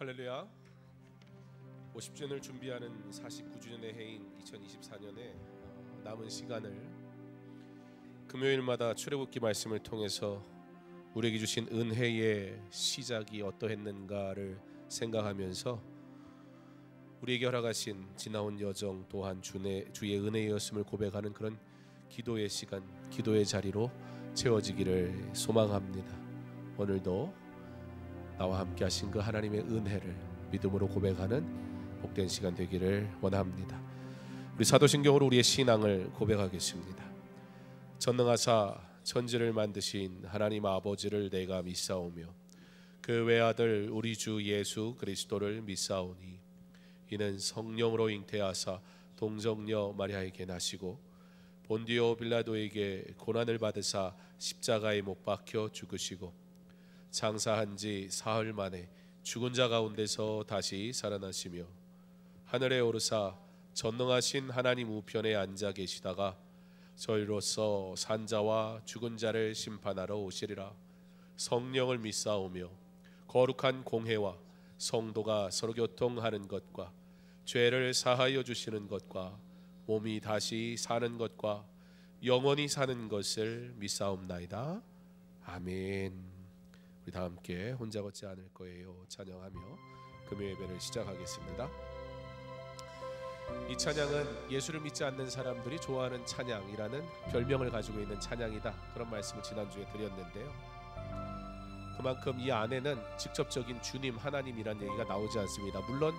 할렐루야. 50주년을 준비하는 49주년의 해인 2024년에 남은 시간을 금요일마다 출애굽기 말씀을 통해서 우리에게 주신 은혜의 시작이 어떠했는가를 생각하면서 우리에게 허락하신 지나온 여정 또한 주의 은혜였음을 고백하는 그런 기도의 시간, 기도의 자리로 채워지기를 소망합니다. 오늘도 나와 함께 하신 그 하나님의 은혜를 믿음으로 고백하는 복된 시간 되기를 원합니다. 우리 사도신경으로 우리의 신앙을 고백하겠습니다. 전능하사 천지를 만드신 하나님 아버지를 내가 믿사오며 그 외아들 우리 주 예수 그리스도를 믿사오니 이는 성령으로 잉태하사 동정녀 마리아에게 나시고 본디오 빌라도에게 고난을 받으사 십자가에 못 박혀 죽으시고 장사한 지 사흘 만에 죽은 자 가운데서 다시 살아나시며 하늘에 오르사 전능하신 하나님 우편에 앉아 계시다가 저희로서 산자와 죽은 자를 심판하러 오시리라. 성령을 믿사오며 거룩한 공회와 성도가 서로 교통하는 것과 죄를 사하여 주시는 것과 몸이 다시 사는 것과 영원히 사는 것을 믿사옵나이다. 아멘. 우리 다 함께 혼자 걷지 않을 거예요 찬양하며 금요 예배를 시작하겠습니다. 이 찬양은 예수를 믿지 않는 사람들이 좋아하는 찬양이라는 별명을 가지고 있는 찬양이다, 그런 말씀을 지난주에 드렸는데요. 그만큼 이 안에는 직접적인 주님 하나님이란 얘기가 나오지 않습니다. 물론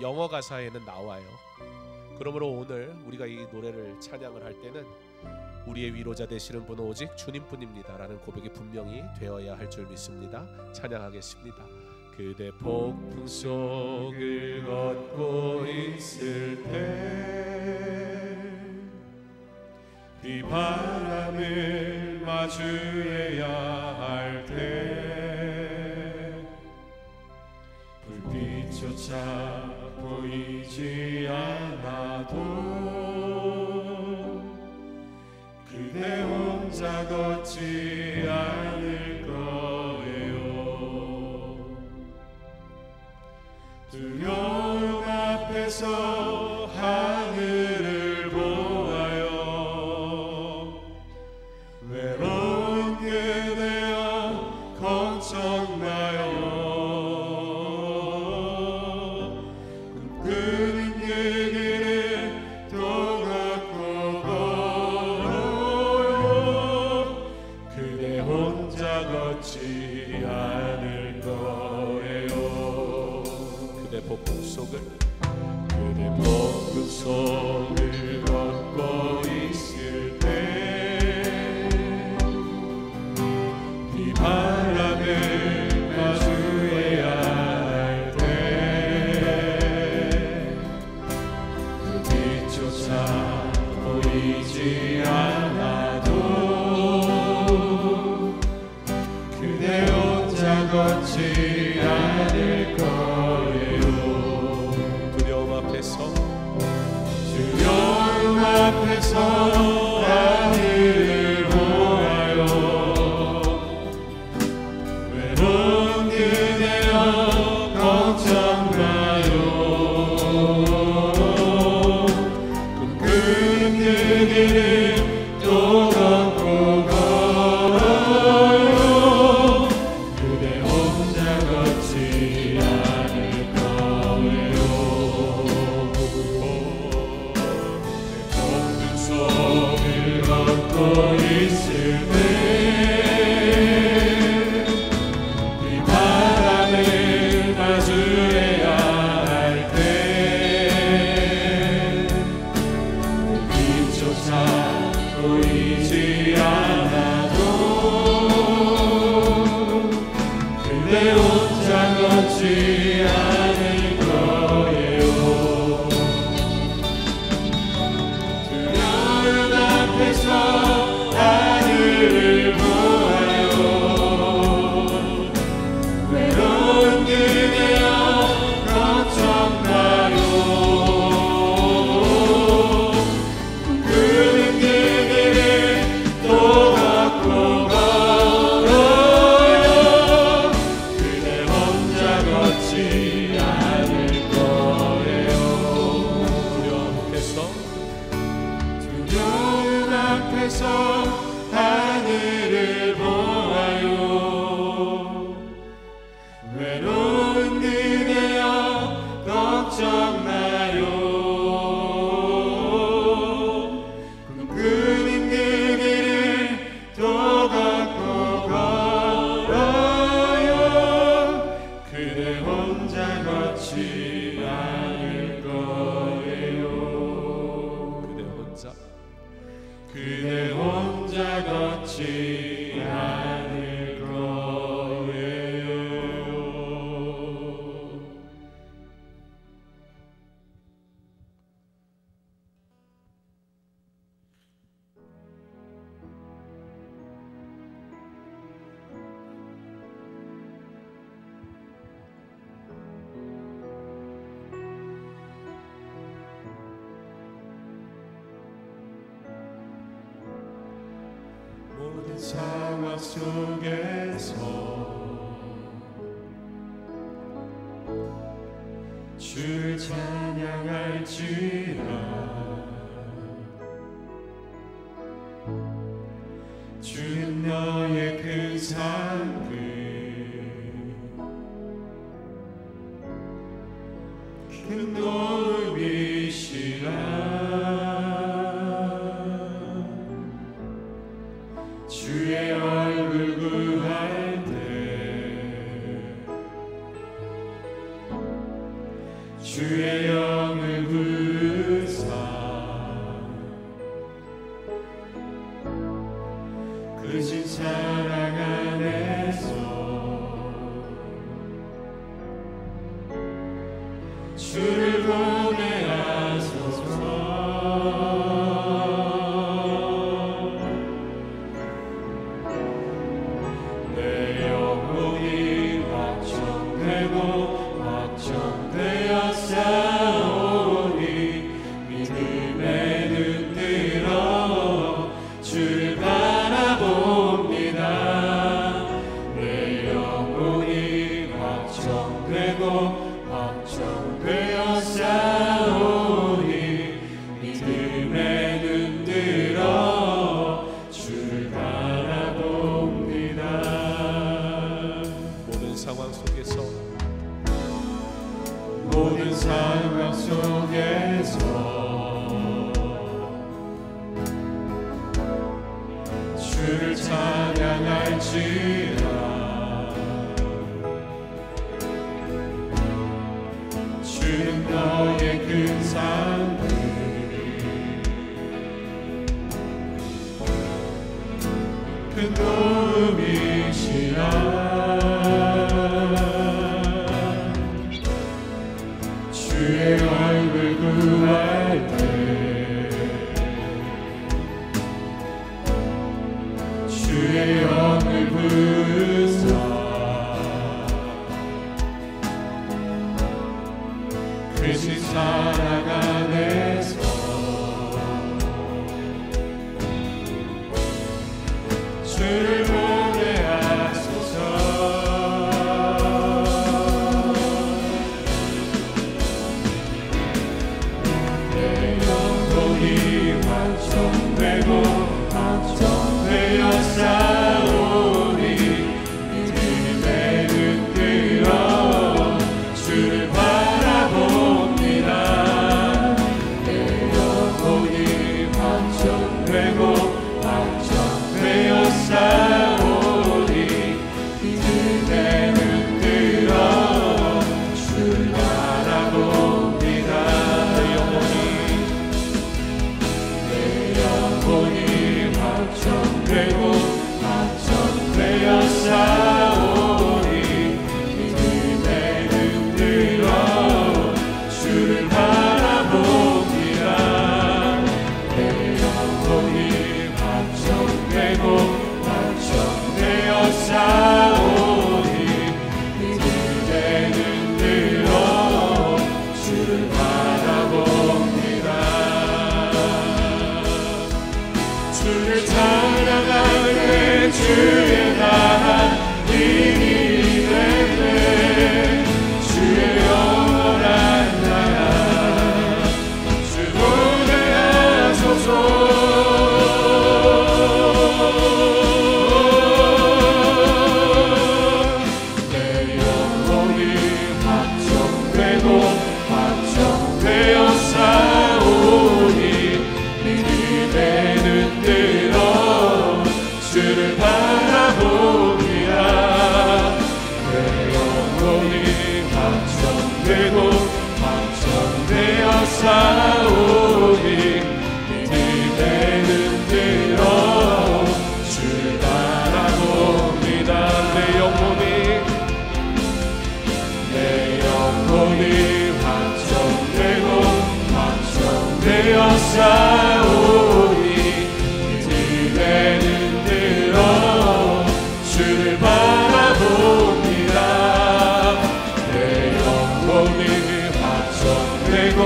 영어 가사에는 나와요. 그러므로 오늘 우리가 이 노래를 찬양을 할 때는 우리의 위로자 되시는 분은 오직 주님뿐입니다 라는 고백이 분명히 되어야 할 줄 믿습니다. 찬양하겠습니다. 그대 폭풍 속을 걷고 있을 때 비바람을 마주해야 할 때 불빛조차 보이지 않아도 그대 혼자 걷지 않을 거예요. 두려움 앞에서 하늘을 보아요. 외로운 그대여 걱정 마요. 꿈꾸는 그 길을 또 걷고 걷지 않을 거예요. 그대 폭풍 속을 걷고 있을 때 비바람을 마주해야 할 때 그 빛조차 보이지 않아도 그대 혼자 걷지 않을 거예요. 두려움 앞에서 하늘을 보아요. 외로운 그대여 걱정 마요. 꿈꾸는 그 길을 또 걷고 있을 때 비바람을 마주해야 할 때 빛조차 보이지 않아도 그대 혼자 걷지 않을 거예요. 두려움 앞에서 하늘을 보아요. 외로운 그대여 걱정 마요. 꿈꾸는 그 길을 또 걷고 걸어요. 그대 혼자 걷지 상황 속에서 주를 찬양할지라. 주는 너의 큰 산들 큰 도움이시라. 주의 얼굴 구할 때 주의 영을 부르사 크신 사랑 안에서 주를 보내 하소서. 내 영혼이 확정되고 확정되어 싸우니 믿음에 눈 들어 주를 바라봅니다. 내 영혼이 확정되고 확정되어 싸우니 믿음에 눈 들어 주를 바라봅니다. 모든 상황 속에서 모든 상황 속에서 주를 찬양할지라. 주는 너의 큰 산들 큰 도움이시라. 주의 얼굴 구할 때 주의 영을 부르사 크신 사랑 안에서 주를 보내 하소서. 내 영혼이 확정되고 확정되어 싸우니 믿음에 눈 들어 주를 바라봅니다. 내 영혼이 확정되고 확정되어 싸우니 믿음에 눈 들어 주를 바라봅니다. 내 영혼이 확정되고 확정되어 싸우니 믿음에 눈 들어 주를 바라봅니다. 내 영혼이 확정되고 확정되어 싸우니 믿음에 눈 들어 주를 바라봅니다. 주를 찬양할 때 주의 나라 힘이 되네. 주의 영원한 나라 주 보내 하소서. 내 영혼이 확정되고 확정되어 싸우니 믿음에 눈 들어 주를 바라봅니다. 내 영혼이 확정되고 확정되어 싸우니 믿음에 눈 들어 주를 바라봅니다. 내 영혼이 확정되고 확정되어 싸우니 믿음에 눈 들어 주를 바라봅니다. 내 영혼이 확정되고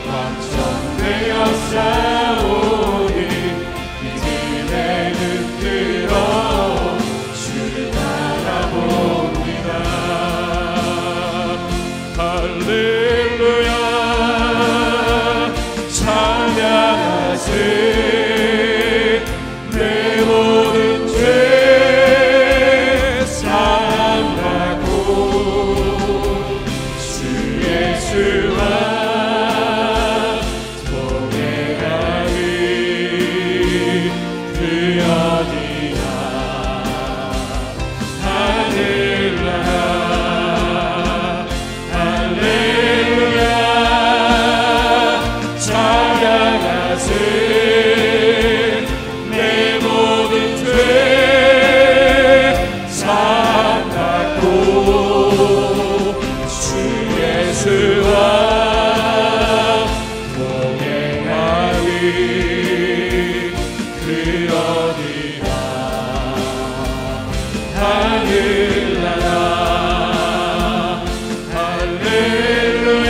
확정되어 싸우니 믿음에 눈 들어 내 모든 죄 사함받고 주 예수와 동행하리. 그 어디나 하늘나라 할렐루야 찬양하세. 내 모든 죄 사함받고 주 예수와 동행하리. 그 어디나 하늘나라 할렐루야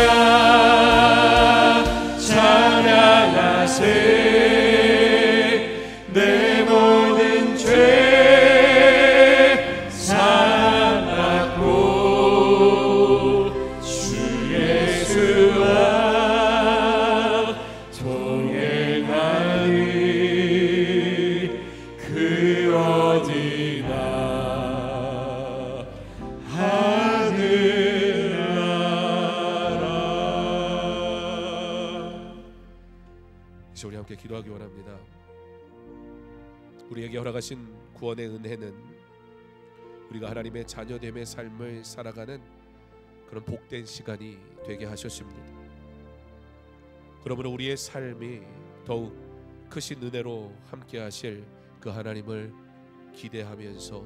찬양하세. 내 모든 죄 사함받고 주 예수와 동행하리. 그 어디나 하늘나라. 이제 우리 함께 기도하기 원합니다. 우리에게 허락하신 구원의 은혜는 우리가 하나님의 자녀됨의 삶을 살아가는 그런 복된 시간이 되게 하셨습니다. 그러므로 우리의 삶이 더욱 크신 은혜로 함께 하실 그 하나님을 기대하면서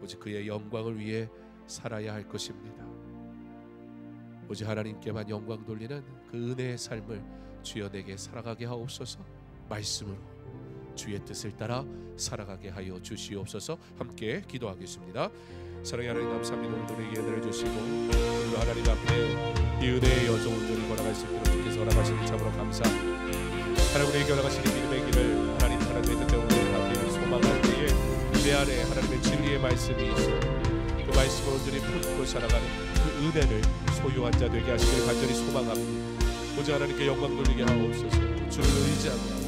오직 그의 영광을 위해 살아야 할 것입니다. 오직 하나님께만 영광 돌리는 그 은혜의 삶을 주여 내게 살아가게 하옵소서. 말씀으로 주의 뜻을 따라 살아가게 하여 주시옵소서. 함께 기도하겠습니다. 사랑의 하나님 감사합니다. 오늘도 우리에게 은혜를 주시고 오늘 하나님 앞에 이 은혜의 여정들이 걸어갈 수 있도록 주께서 허락하시니 참으로 감사합니다. 하나님 우리에게 허락하시니 믿음의 길을 하나님 하나님의 뜻대로 우리가 소망할 때에 내 안에 하나님의 진리의 말씀이 있어 그 말씀을 온전히 품고 살아가는 그 은혜를 소유한 자 되게 하시길 간절히 소망합니다. 오직 하나님께 영광 돌리게 하옵소서. 주를 의지하며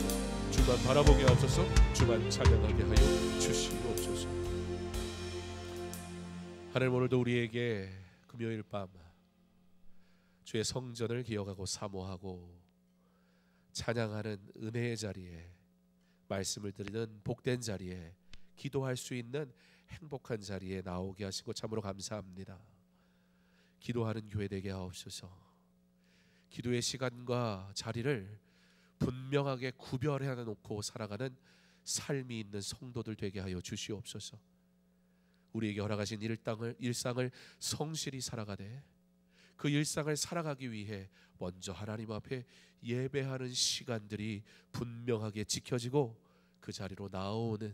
주만 바라보게 하옵소서. 주만 찬양하게 하여 주시옵소서. 하나님 오늘도 우리에게 금요일 밤 주의 성전을 기억하고 사모하고 찬양하는 은혜의 자리에 말씀을 드리는 복된 자리에 기도할 수 있는 행복한 자리에 나오게 하신 것 참으로 감사합니다. 기도하는 교회 되게 하옵소서. 기도의 시간과 자리를 분명하게 구별해 놓고 살아가는 삶이 있는 성도들 되게 하여 주시옵소서. 우리에게 허락하신 일상을 성실히 살아가되 그 일상을 살아가기 위해 먼저 하나님 앞에 예배하는 시간들이 분명하게 지켜지고 그 자리로 나오는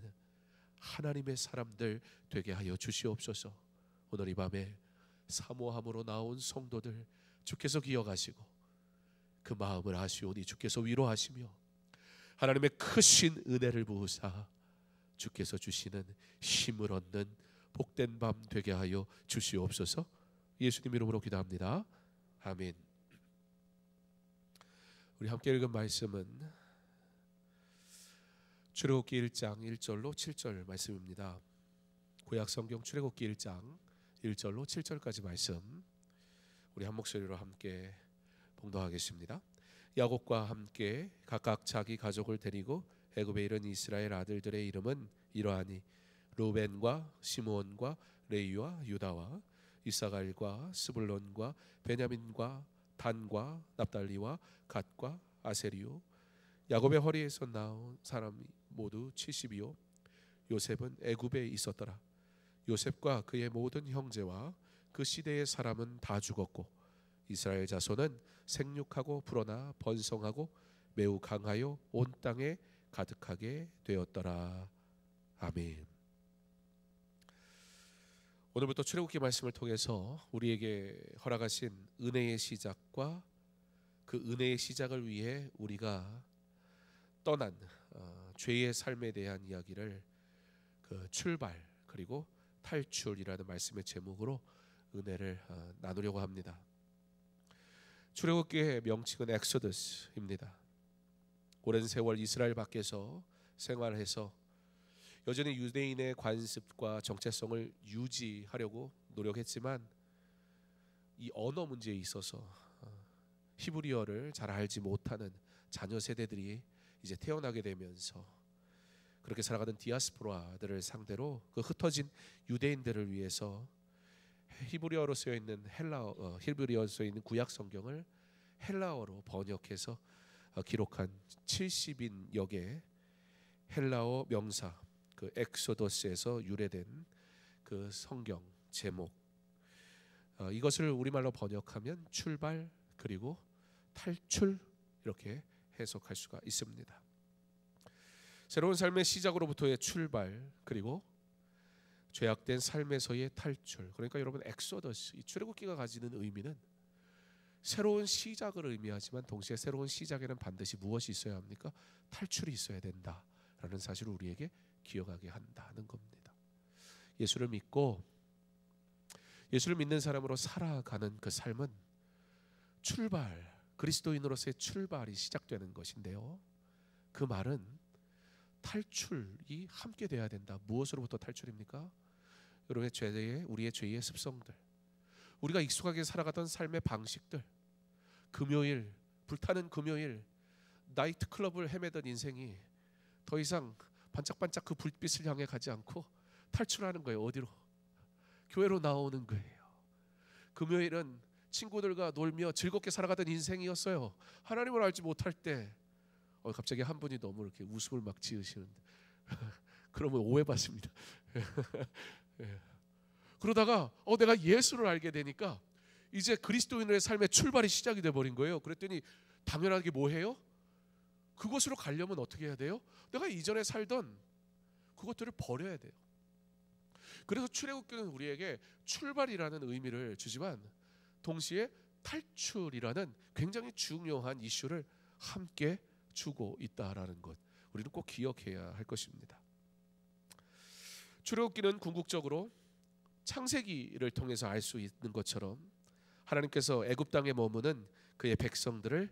하나님의 사람들 되게 하여 주시옵소서. 오늘 이 밤에 사모함으로 나온 성도들 주께서 기억하시고 그 마음을 아시오니 주께서 위로하시며 하나님의 크신 은혜를 부으사 주께서 주시는 힘을 얻는 복된 밤 되게 하여 주시옵소서. 예수님 이름으로 기도합니다. 아멘. 우리 함께 읽은 말씀은 출애굽기 1장 1절로 7절 말씀입니다. 구약 성경 출애굽기 1장 1절로 7절까지 말씀 우리 한 목소리로 함께 봉독하겠습니다. 야곱과 함께 각각 자기 가족을 데리고 애굽에 이른 이스라엘 아들들의 이름은 이러하니 루벤과 시므온과 레위와 유다와 이사갈과 스불론과 베냐민과 단과 납달리와 갓과 아세리요. 야곱의 허리에서 나온 사람이 모두 70이요. 요셉은 애굽에 있었더라. 요셉과 그의 모든 형제와 그 시대의 사람은 다 죽었고 이스라엘 자손은 생육하고 불어나 번성하고 매우 강하여 온 땅에 가득하게 되었더라. 아멘. 오늘부터 출애굽기 말씀을 통해서 우리에게 허락하신 은혜의 시작과 그 은혜의 시작을 위해 우리가 떠난 죄의 삶에 대한 이야기를 그 출발 그리고 탈출이라는 말씀의 제목으로 은혜를 나누려고 합니다. 출애굽기의 명칭은 엑소더스입니다. 오랜 세월 이스라엘 밖에서 생활해서 여전히 유대인의 관습과 정체성을 유지하려고 노력했지만 이 언어 문제에 있어서 히브리어를 잘 알지 못하는 자녀 세대들이 이제 태어나게 되면서 그렇게 살아가던 디아스포라들을 상대로 그 흩어진 유대인들을 위해서 히브리어로 쓰여 있는 히브리어로 쓰여 있는 구약 성경을 헬라어로 번역해서 기록한 70인 역의 헬라어 명사, 그 엑소더스에서 유래된 그 성경 제목, 이것을 우리말로 번역하면 출발 그리고 탈출, 이렇게 해석할 수가 있습니다. 새로운 삶의 시작으로부터의 출발, 그리고 죄악된 삶에서의 탈출. 그러니까 여러분, 엑소더스, 이 출애굽기가 가지는 의미는 새로운 시작을 의미하지만 동시에 새로운 시작에는 반드시 무엇이 있어야 합니까? 탈출이 있어야 된다라는 사실을 우리에게 기억하게 한다는 겁니다. 예수를 믿고 예수를 믿는 사람으로 살아가는 그 삶은 출발, 그리스도인으로서의 출발이 시작되는 것인데요, 그 말은 탈출이 함께 돼야 된다. 무엇으로부터 탈출입니까? 여러분의 우리의 죄의 습성들, 우리가 익숙하게 살아가던 삶의 방식들, 금요일, 불타는 금요일 나이트 클럽을 헤매던 인생이 더 이상 반짝반짝 그 불빛을 향해 가지 않고 탈출하는 거예요. 어디로? 교회로 나오는 거예요. 금요일은 친구들과 놀며 즐겁게 살아가던 인생이었어요. 하나님을 알지 못할 때 갑자기 한 분이 너무 이렇게 웃음을 막 지으시는데 그러면 오해받습니다. 그러다가 내가 예수를 알게 되니까 이제 그리스도인의 삶의 출발이 시작이 돼버린 거예요. 그랬더니 당연하게 뭐 해요? 그곳으로 가려면 어떻게 해야 돼요? 내가 이전에 살던 그것들을 버려야 돼요. 그래서 출애굽기는 우리에게 출발이라는 의미를 주지만 동시에 탈출이라는 굉장히 중요한 이슈를 함께 주고 있다라는 것, 우리는 꼭 기억해야 할 것입니다. 출애굽기는 궁극적으로 창세기를 통해서 알 수 있는 것처럼 하나님께서 애굽 땅에 머무는 그의 백성들을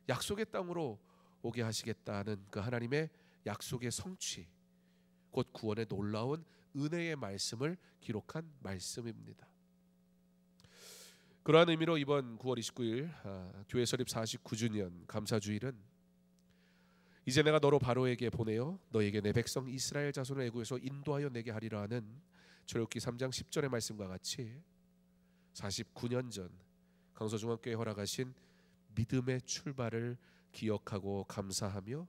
약속의 땅으로 오게 하시겠다는 그 하나님의 약속의 성취, 곧 구원의 놀라운 은혜의 말씀을 기록한 말씀입니다. 그러한 의미로 이번 9월 29일 교회 설립 49주년 감사주일은 이제 내가 너로 바로에게 보내어 너에게 내 백성 이스라엘 자손을 애굽에서 인도하여 내게 하리라 하는 출애굽기 3장 10절의 말씀과 같이 49년 전 강서중앙교회 허락하신 믿음의 출발을 기억하고 감사하며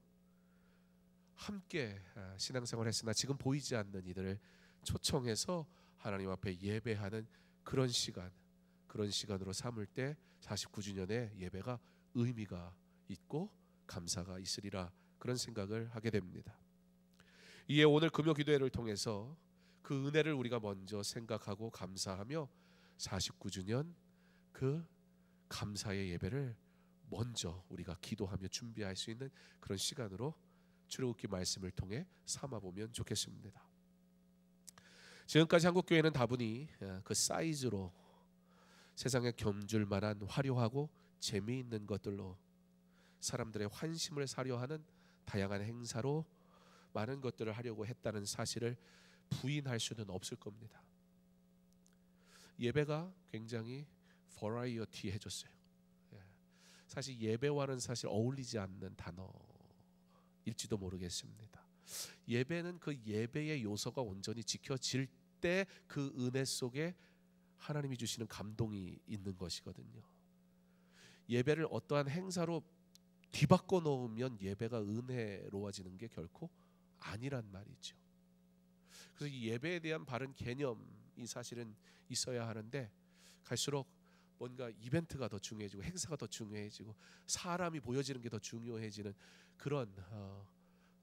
함께 신앙생활을 했으나 지금 보이지 않는 이들을 초청해서 하나님 앞에 예배하는 그런 시간으로 삼을 때 49주년의 예배가 의미가 있고 감사가 있으리라, 그런 생각을 하게 됩니다. 이에 오늘 금요 기도회를 통해서 그 은혜를 우리가 먼저 생각하고 감사하며 49주년 그 감사의 예배를 먼저 우리가 기도하며 준비할 수 있는 그런 시간으로 출애굽기 말씀을 통해 삼아보면 좋겠습니다. 지금까지 한국교회는 다분히 그 사이즈로 세상에 겸줄 만한 화려하고 재미있는 것들로 사람들의 환심을 사려 하는 다양한 행사로 많은 것들을 하려고 했다는 사실을 부인할 수는 없을 겁니다. 예배가 굉장히 버라이어티해졌어요. 사실 예배와는 사실 어울리지 않는 단어일지도 모르겠습니다. 예배는 그 예배의 요소가 온전히 지켜질 때 그 은혜 속에 하나님이 주시는 감동이 있는 것이거든요. 예배를 어떠한 행사로 뒤바꿔 놓으면 예배가 은혜로워지는 게 결코 아니란 말이죠. 그래서 이 예배에 대한 바른 개념이 사실은 있어야 하는데 갈수록 뭔가 이벤트가 더 중요해지고 행사가 더 중요해지고 사람이 보여지는 게 더 중요해지는 그런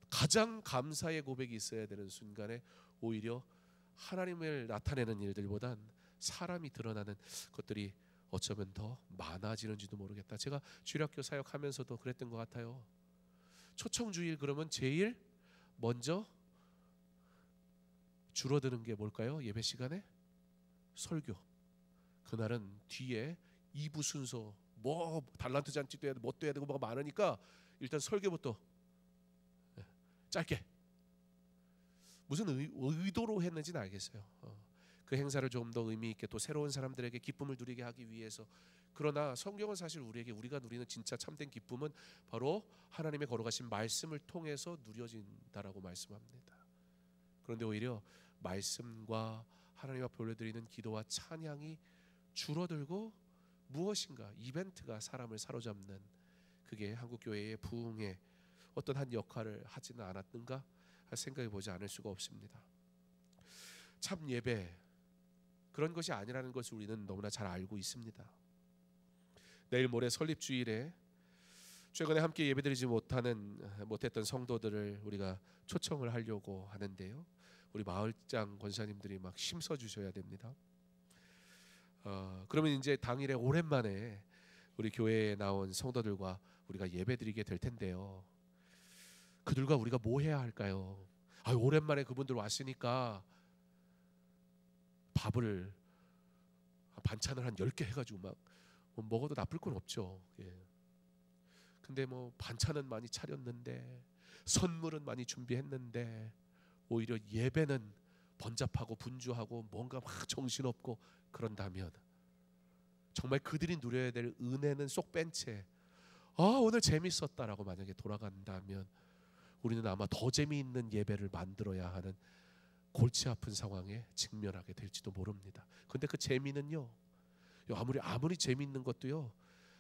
가장 감사의 고백이 있어야 되는 순간에 오히려 하나님을 나타내는 일들보단 사람이 드러나는 것들이 어쩌면 더 많아지는지도 모르겠다. 제가 주일학교 사역하면서도 그랬던 것 같아요. 초청주일 그러면 제일 먼저 줄어드는 게 뭘까요? 예배 시간에 설교. 그날은 뒤에 2부 순서 뭐 달란트 잔치도 해야 돼, 뭣도 해야 되고 뭐가 많으니까 일단 설교부터 짧게. 무슨 의도로 했는지는 알겠어요. 그 행사를 조금 더 의미 있게 또 새로운 사람들에게 기쁨을 누리게 하기 위해서. 그러나 성경은 사실 우리가 누리는 진짜 참된 기쁨은 바로 하나님의 걸어가신 말씀을 통해서 누려진다라고 말씀합니다. 그런데 오히려 말씀과 하나님 앞에 올려드리는 기도와 찬양이 줄어들고 무엇인가 이벤트가 사람을 사로잡는, 그게 한국교회의 부흥의 어떤 한 역할을 하지는 않았는가 생각해 보지 않을 수가 없습니다. 참 예배, 그런 것이 아니라는 것을 우리는 너무나 잘 알고 있습니다. 내일 모레 설립주일에 최근에 함께 예배드리지 못했던 성도들을 우리가 초청을 하려고 하는데요. 우리 마을장 권사님들이 막 힘써 주셔야 됩니다. 그러면 이제 당일에 오랜만에 우리 교회에 나온 성도들과 우리가 예배드리게 될 텐데요. 그들과 우리가 뭐 해야 할까요? 오랜만에 그분들 왔으니까 밥을 반찬을 한 10개 해가지고 막 먹어도 나쁠 건 없죠. 근데 뭐 반찬은 많이 차렸는데 선물은 많이 준비했는데 오히려 예배는 번잡하고 분주하고 뭔가 막 정신없고 그런다면, 정말 그들이 누려야 될 은혜는 쏙 뺀 채 오늘 재밌었다라고 만약에 돌아간다면 우리는 아마 더 재미있는 예배를 만들어야 하는 골치 아픈 상황에 직면하게 될지도 모릅니다. 근데 그 재미는요, 아무리 재미있는 것도요,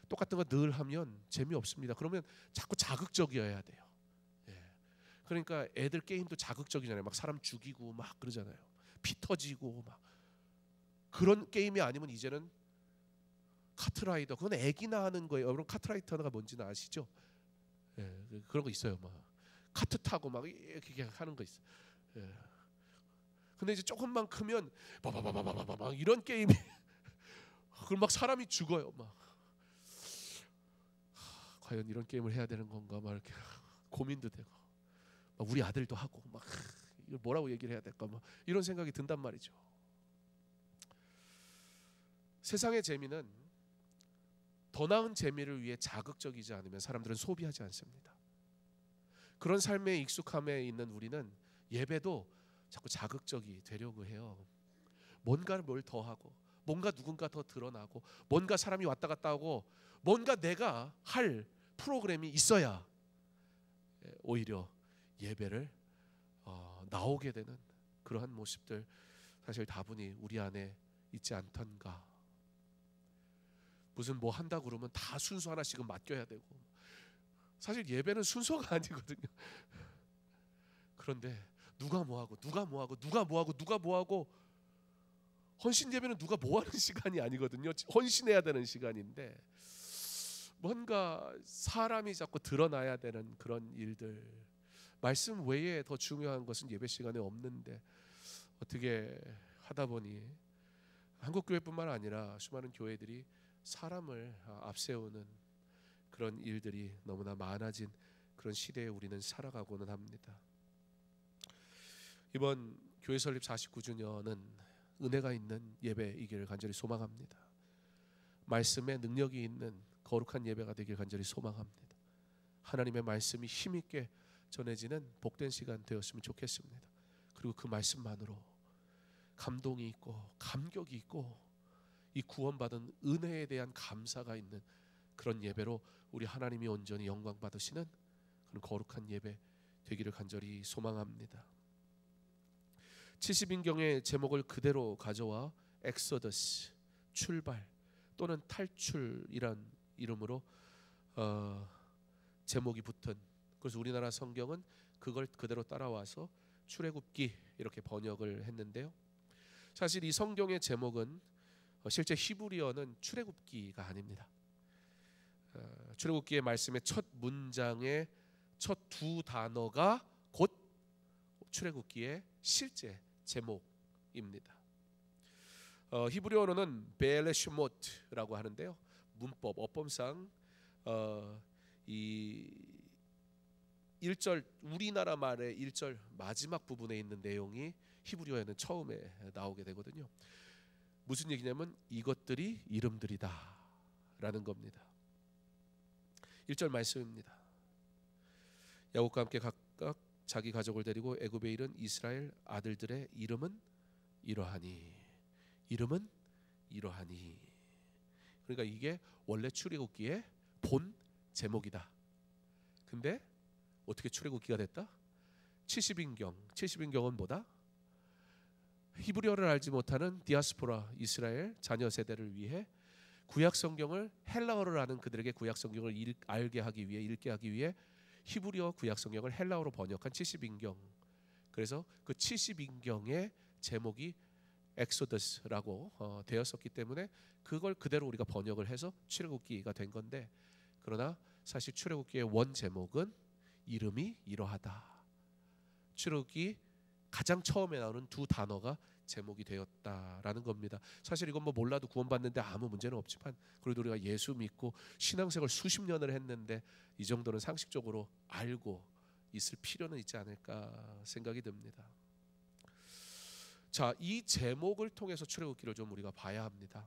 똑같은 거 늘 하면 재미없습니다. 그러면 자꾸 자극적이어야 돼요. 그러니까 애들 게임도 자극적이잖아요. 막 사람 죽이고 막 그러잖아요. 피 터지고 막 그런 게임이 아니면 이제는 카트라이더, 그건 애기나 하는 거예요. 여러분 카트라이더가 뭔지는 아시죠? 그런 거 있어요. 막 카트 타고 막 이렇게 하는 거 있어. 근데 이제 조금만 크면 막 이런 게임이 그럼 막 사람이 죽어요. 막 과연 이런 게임을 해야 되는 건가 막 이렇게 고민도 되고, 막 우리 아들도 하고 막 이걸 뭐라고 얘기를 해야 될까 막 이런 생각이 든단 말이죠. 세상의 재미는 더 나은 재미를 위해 자극적이지 않으면 사람들은 소비하지 않습니다. 그런 삶에 익숙함에 있는 우리는 예배도 자꾸 자극적이 되려고 해요. 뭔가 뭘 더 하고, 뭔가 누군가 더 드러나고, 뭔가 사람이 왔다 갔다 하고, 뭔가 내가 할 프로그램이 있어야 오히려 예배를 나오게 되는 그러한 모습들, 사실 다분히 우리 안에 있지 않던가. 무슨 뭐 한다 그러면 다 순서 하나씩은 맡겨야 되고, 사실 예배는 순서가 아니거든요. 그런데 누가 뭐하고 헌신 예배는 누가 뭐하는 시간이 아니거든요. 헌신해야 되는 시간인데 뭔가 사람이 자꾸 드러나야 되는 그런 일들, 말씀 외에 더 중요한 것은 예배 시간에 없는데 어떻게 하다 보니 한국교회뿐만 아니라 수많은 교회들이 사람을 앞세우는 그런 일들이 너무나 많아진 그런 시대에 우리는 살아가고는 합니다. 이번 교회 설립 49주년은 은혜가 있는 예배이기를 간절히 소망합니다. 말씀에 능력이 있는 거룩한 예배가 되길 간절히 소망합니다. 하나님의 말씀이 힘있게 전해지는 복된 시간 되었으면 좋겠습니다. 그리고 그 말씀만으로 감동이 있고 감격이 있고 이 구원받은 은혜에 대한 감사가 있는 그런 예배로 우리 하나님이 온전히 영광 받으시는 그런 거룩한 예배 되기를 간절히 소망합니다. 70인경의 제목을 그대로 가져와 엑소더스, 출발 또는 탈출이란 이름으로 제목이 붙은, 그래서 우리나라 성경은 그걸 그대로 따라와서 출애굽기 이렇게 번역을 했는데요. 사실 이 성경의 제목은 실제 히브리어는 출애굽기가 아닙니다. 출애굽기의 말씀의 첫 문장의 첫 두 단어가 곧 출애굽기의 실제 제목입니다. 히브리어로는 베레시모트라고 하는데요. 문법 어법상 이 1절 우리나라 말의 1절 마지막 부분에 있는 내용이 히브리어에는 처음에 나오게 되거든요. 무슨 얘기냐면 이것들이 이름들이다 라는 겁니다. 1절 말씀입니다. 야곱과 함께 각각 자기 가족을 데리고 애굽에 이른 이스라엘 아들들의 이름은 이러하니. 이름은 이러하니. 그러니까 이게 원래 출애굽기의 본 제목이다. 근데 어떻게 출애굽기가 됐다? 70인경은 뭐다? 히브리어를 알지 못하는 디아스포라 이스라엘 자녀 세대를 위해 구약 성경을 헬라어를 아는 그들에게 구약 성경을 알게 하기 위해, 읽게 하기 위해 히브리어 구약 성경을 헬라어로 번역한 70인경. 그래서 그 70인경의 제목이 엑소더스라고 되었었기 때문에 그걸 그대로 우리가 번역을 해서 출애굽기가 된 건데, 그러나 사실 출애굽기의 원 제목은 이름이 이러하다. 출애굽기 가장 처음에 나오는 두 단어가 제목이 되었다라는 겁니다. 사실 이건 뭐 몰라도 구원받는데 아무 문제는 없지만, 그래도 우리가 예수 믿고 신앙생활 수십 년을 했는데 이 정도는 상식적으로 알고 있을 필요는 있지 않을까 생각이 듭니다. 자, 이 제목을 통해서 출애굽기를 좀 우리가 봐야 합니다.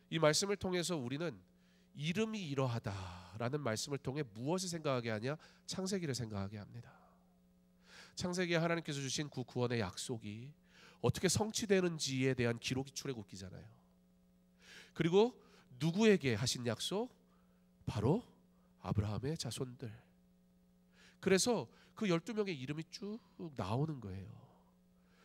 이 말씀을 통해서 우리는 이름이 이러하다라는 말씀을 통해 무엇을 생각하게 하냐? 창세기를 생각하게 합니다. 창세기에 하나님께서 주신 그 구원의 약속이 어떻게 성취되는지에 대한 기록이 출애굽기잖아요. 그리고 누구에게 하신 약속? 바로 아브라함의 자손들. 그래서 그 12명의 이름이 쭉 나오는 거예요.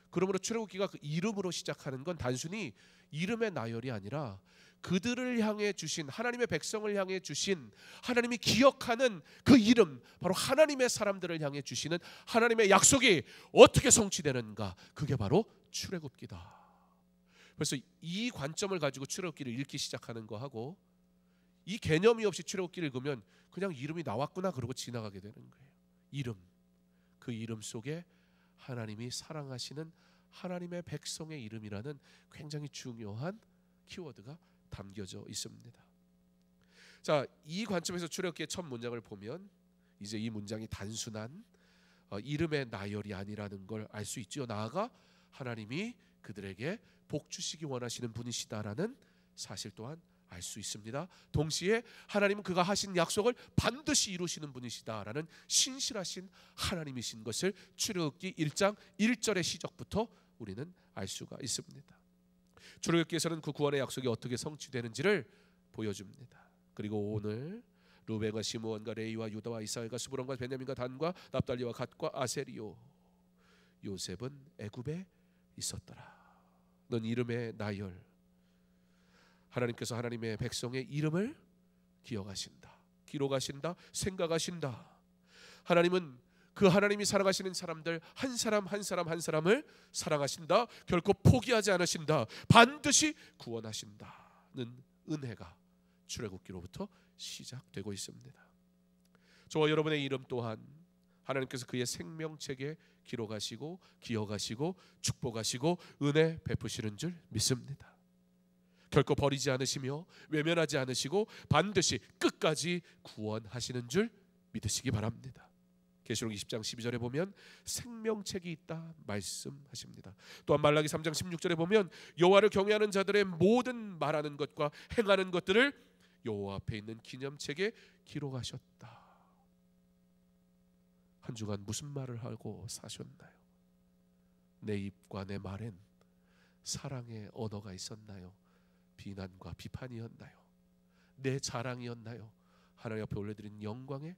그러므로 출애굽기가 그 이름으로 시작하는 건 단순히 이름의 나열이 아니라 그들을 향해 주신, 하나님의 백성을 향해 주신, 하나님이 기억하는 그 이름, 바로 하나님의 사람들을 향해 주시는 하나님의 약속이 어떻게 성취되는가, 그게 바로 출애굽기다. 그래서 이 관점을 가지고 출애굽기를 읽기 시작하는 거하고, 이 개념이 없이 출애굽기를 읽으면 그냥 이름이 나왔구나 그러고 지나가게 되는 거예요. 이름, 그 이름 속에 하나님이 사랑하시는 하나님의 백성의 이름이라는 굉장히 중요한 키워드가 담겨져 있습니다. 자, 이 관점에서 출애굽기의 첫 문장을 보면 이제 이 문장이 단순한 이름의 나열이 아니라는 걸 알 수 있죠. 나아가 하나님이 그들에게 복 주시기 원하시는 분이시다라는 사실 또한 알 수 있습니다. 동시에 하나님은 그가 하신 약속을 반드시 이루시는 분이시다라는 신실하신 하나님이신 것을 출애굽기 1장 1절의 시작부터 우리는 알 수가 있습니다. 출애굽기에서는 그 구원의 약속이 어떻게 성취되는지를 보여줍니다. 그리고 오늘 루벤과 시므온과 레위와 유다와 이스라엘과 스불론과 베냐민과 단과 납달리와 갓과 아세리요, 요셉은 애굽에 있었더라. 넌 이름의 나열, 하나님께서 하나님의 백성의 이름을 기억하신다, 기록하신다, 생각하신다. 하나님은 그 하나님이 사랑하시는 사람들 한 사람 한 사람 한 사람을 사랑하신다. 결코 포기하지 않으신다. 반드시 구원하신다는 은혜가 출애굽기로부터 시작되고 있습니다. 저와 여러분의 이름 또한 하나님께서 그의 생명책에 기록하시고 기억하시고 축복하시고 은혜 베푸시는 줄 믿습니다. 결코 버리지 않으시며 외면하지 않으시고 반드시 끝까지 구원하시는 줄 믿으시기 바랍니다. 계시록 20장 12절에 보면 생명책이 있다 말씀하십니다. 또한 말라기 3장 16절에 보면 여호와를 경외하는 자들의 모든 말하는 것과 행하는 것들을 여호와 앞에 있는 기념책에 기록하셨다. 한 주간 무슨 말을 하고 사셨나요? 내 입과 내 말엔 사랑의 언어가 있었나요? 비난과 비판이었나요? 내 자랑이었나요? 하나님 앞에 올려드린 영광의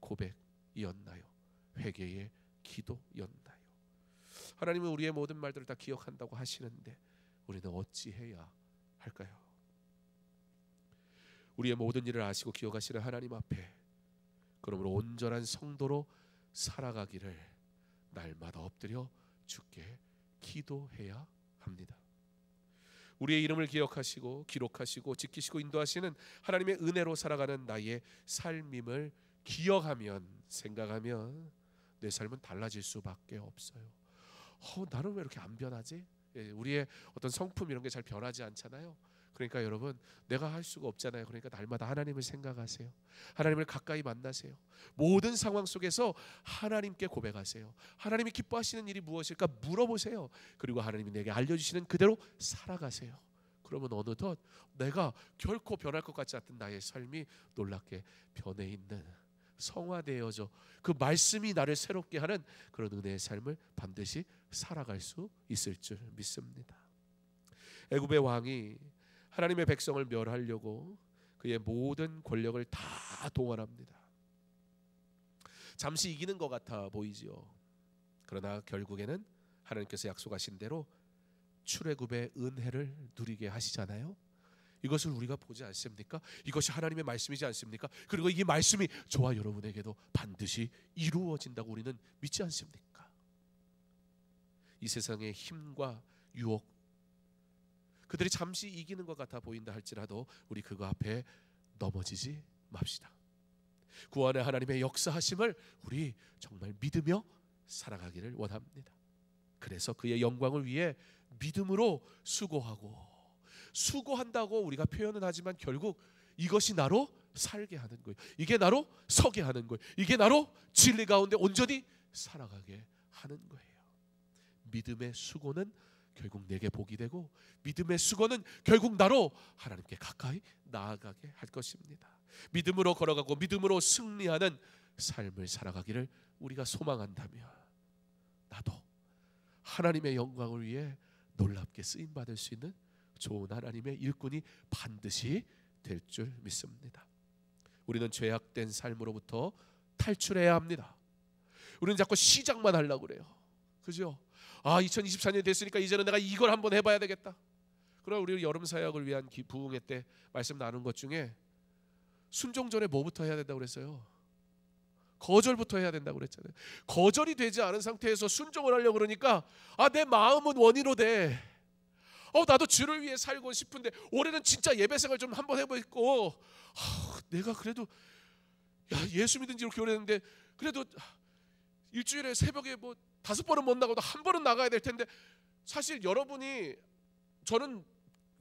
고백이었나요? 회개의 기도였나요? 하나님은 우리의 모든 말들을 다 기억한다고 하시는데 우리는 어찌해야 할까요? 우리의 모든 일을 아시고 기억하시는 하나님 앞에 그러므로 온전한 성도로 살아가기를 날마다 엎드려 주께 기도해야 합니다. 우리의 이름을 기억하시고 기록하시고 지키시고 인도하시는 하나님의 은혜로 살아가는 나의 삶임을 기억하면, 생각하면 내 삶은 달라질 수밖에 없어요. 나는 왜 이렇게 안 변하지? 우리의 어떤 성품 이런 게 잘 변하지 않잖아요. 그러니까 여러분, 내가 할 수가 없잖아요. 그러니까 날마다 하나님을 생각하세요. 하나님을 가까이 만나세요. 모든 상황 속에서 하나님께 고백하세요. 하나님이 기뻐하시는 일이 무엇일까 물어보세요. 그리고 하나님이 내게 알려주시는 그대로 살아가세요. 그러면 어느덧 내가 결코 변할 것 같지 않던 나의 삶이 놀랍게 변해 있는 성화되어져 그 말씀이 나를 새롭게 하는 그런 은혜의 삶을 반드시 살아갈 수 있을 줄 믿습니다. 애굽의 왕이 하나님의 백성을 멸하려고 그의 모든 권력을 다 동원합니다. 잠시 이기는 것 같아 보이지요. 그러나 결국에는 하나님께서 약속하신 대로 출애굽의 은혜를 누리게 하시잖아요. 이것을 우리가 보지 않습니까? 이것이 하나님의 말씀이지 않습니까? 그리고 이 말씀이 저와 여러분에게도 반드시 이루어진다고 우리는 믿지 않습니까? 이 세상의 힘과 유혹, 그들이 잠시 이기는 것 같아 보인다 할지라도 우리 그거 앞에 넘어지지 맙시다. 구원의 하나님의 역사하심을 우리 정말 믿으며 살아가기를 원합니다. 그래서 그의 영광을 위해 믿음으로 수고한다고 우리가 표현은 하지만 결국 이것이 나로 살게 하는 거예요. 이게 나로 서게 하는 거예요. 이게 나로 진리 가운데 온전히 살아가게 하는 거예요. 믿음의 수고는 결국 내게 복이 되고 믿음의 수고는 결국 나로 하나님께 가까이 나아가게 할 것입니다. 믿음으로 걸어가고 믿음으로 승리하는 삶을 살아가기를 우리가 소망한다면 나도 하나님의 영광을 위해 놀랍게 쓰임받을 수 있는 좋은 하나님의 일꾼이 반드시 될 줄 믿습니다. 우리는 죄악된 삶으로부터 탈출해야 합니다. 우리는 자꾸 시작만 하려고 그래요. 그죠? 2024년이 됐으니까 이제는 내가 이걸 한번 해봐야 되겠다. 그러나 우리 여름 사역을 위한 부흥회 때 말씀 나눈 것 중에 순종 전에 뭐부터 해야 된다고 그랬어요? 거절부터 해야 된다고 그랬잖아요. 거절이 되지 않은 상태에서 순종을 하려고 그러니까 내 마음은 원의로 돼. 나도 주를 위해 살고 싶은데 올해는 진짜 예배 생활 좀 한번 해보고 내가 그래도 예수 믿은 지 이렇게 오래됐는데 그래도 일주일에 새벽에 5번은 못 나가도 한 번은 나가야 될 텐데 사실 여러분이 저는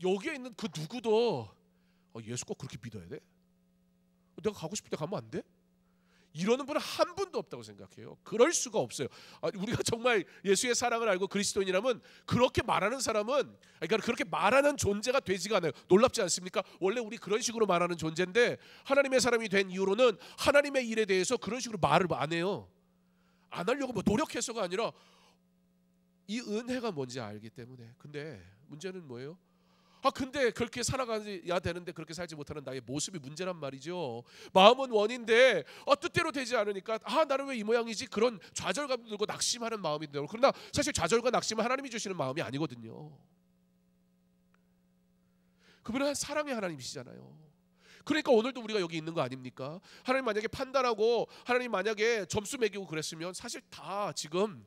여기에 있는 그 누구도 예수 꼭 그렇게 믿어야 돼? 내가 가고 싶을 때 가면 안 돼? 이러는 분은 한 분도 없다고 생각해요. 그럴 수가 없어요. 우리가 정말 예수의 사랑을 알고 그리스도인이라면 그렇게 말하는 사람은 그러니까 그렇게 말하는 존재가 되지가 않아요. 놀랍지 않습니까? 원래 우리 그런 식으로 말하는 존재인데 하나님의 사람이 된 이후로는 하나님의 일에 대해서 그런 식으로 말을 안 해요. 안 하려고 노력해서가 아니라 이 은혜가 뭔지 알기 때문에. 근데 문제는 뭐예요? 근데 그렇게 살아가야 되는데 그렇게 살지 못하는 나의 모습이 문제란 말이죠. 마음은 원인데 뜻대로 되지 않으니까 나는 왜 이 모양이지? 그런 좌절감 들고 낙심하는 마음이 들고. 그러나 사실 좌절과 낙심은 하나님이 주시는 마음이 아니거든요. 그분은 사랑의 하나님이시잖아요. 그러니까 오늘도 우리가 여기 있는 거 아닙니까? 하나님 만약에 판단하고 하나님 만약에 점수 매기고 그랬으면 사실 다 지금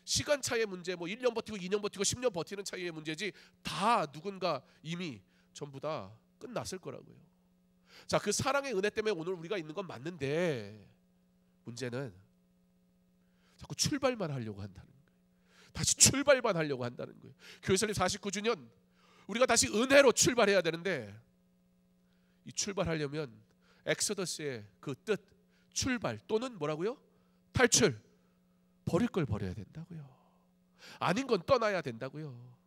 시간 차이의 문제, 1년 버티고 2년 버티고 10년 버티는 차이의 문제지 다 누군가 이미 전부 다 끝났을 거라고요. 자, 그 사랑의 은혜 때문에 오늘 우리가 있는 건 맞는데 문제는 자꾸 출발만 하려고 한다는 거예요. 다시 출발만 하려고 한다는 거예요. 교회 설립 49주년 우리가 다시 은혜로 출발해야 되는데 이 출발하려면 엑소더스의 그 뜻, 출발 또는 뭐라고요? 탈출. 버릴 걸 버려야 된다고요. 아닌 건 떠나야 된다고요.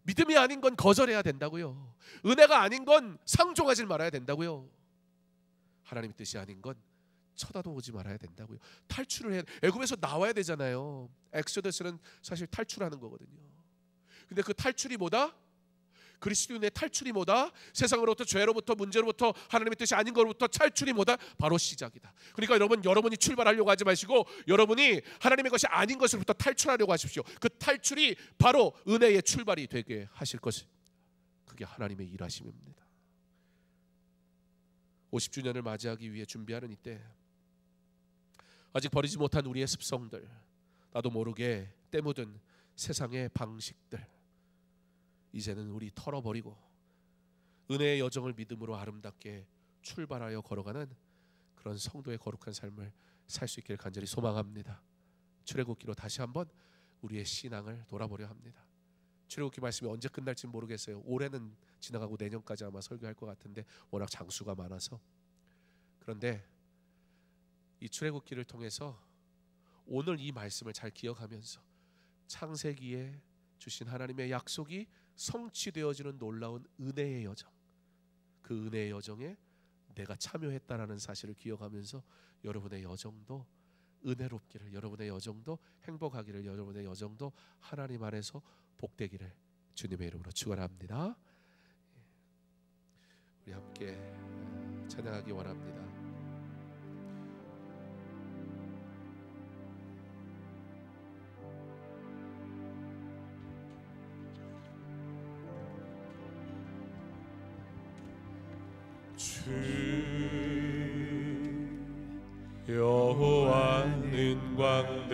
믿음이 아닌 건 거절해야 된다고요. 은혜가 아닌 건 상종하지 말아야 된다고요. 하나님의 뜻이 아닌 건 쳐다도 오지 말아야 된다고요. 탈출을 해야, 애굽에서 나와야 되잖아요. 엑소더스는 사실 탈출하는 거거든요. 근데 그 탈출이 뭐다? 그리스도인의 탈출이 뭐다? 세상으로부터, 죄로부터, 문제로부터, 하나님의 뜻이 아닌 것로부터 탈출이 뭐다? 바로 시작이다. 그러니까 여러분이 출발하려고 하지 마시고 여러분이 하나님의 것이 아닌 것으로부터 탈출하려고 하십시오. 그 탈출이 바로 은혜의 출발이 되게 하실 것을, 그게 하나님의 일하심입니다. 50주년을 맞이하기 위해 준비하는 이때 아직 버리지 못한 우리의 습성들, 나도 모르게 때묻은 세상의 방식들, 이제는 우리 털어버리고 은혜의 여정을 믿음으로 아름답게 출발하여 걸어가는 그런 성도의 거룩한 삶을 살 수 있기를 간절히 소망합니다. 출애굽기로 다시 한번 우리의 신앙을 돌아보려 합니다. 출애굽기 말씀이 언제 끝날지 모르겠어요. 올해는 지나가고 내년까지 아마 설교할 것 같은데 워낙 장수가 많아서. 그런데 이 출애굽기를 통해서 오늘 이 말씀을 잘 기억하면서 창세기에 주신 하나님의 약속이 성취되어지는 놀라운 은혜의 여정, 그 은혜의 여정에 내가 참여했다라는 사실을 기억하면서 여러분의 여정도 은혜롭기를, 여러분의 여정도 행복하기를, 여러분의 여정도 하나님 안에서 복되기를 주님의 이름으로 축원합니다. 우리 함께 찬양하기 원합니다. 주 여호와는 광대하시도다.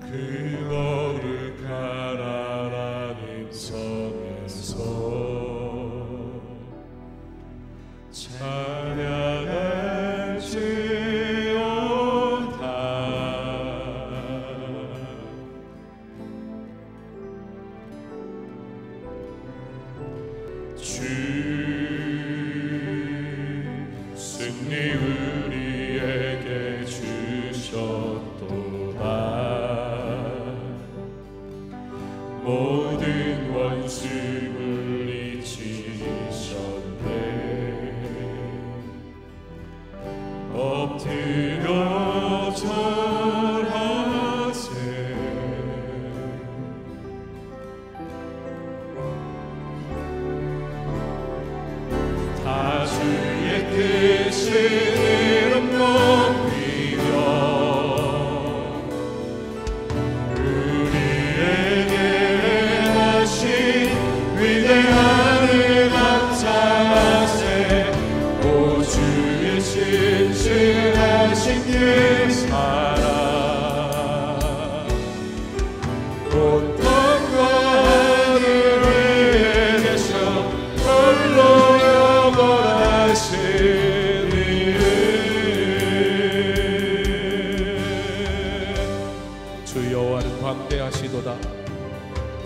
그 거룩한 하나님 성에서 찬양할지어다. 주 승리 우리에게 주셨도다. 모든 원수 물리치셨네. 엎드려 절하세. 다 주의 뜻을 이름 높이며 우리에게 하신 위대함을 감사하세. 오 주의 신실하신 그 사랑 곧 땅과 하늘 위에 계셔 홀로 영원하시니. 주 여호와는 광대하시도다.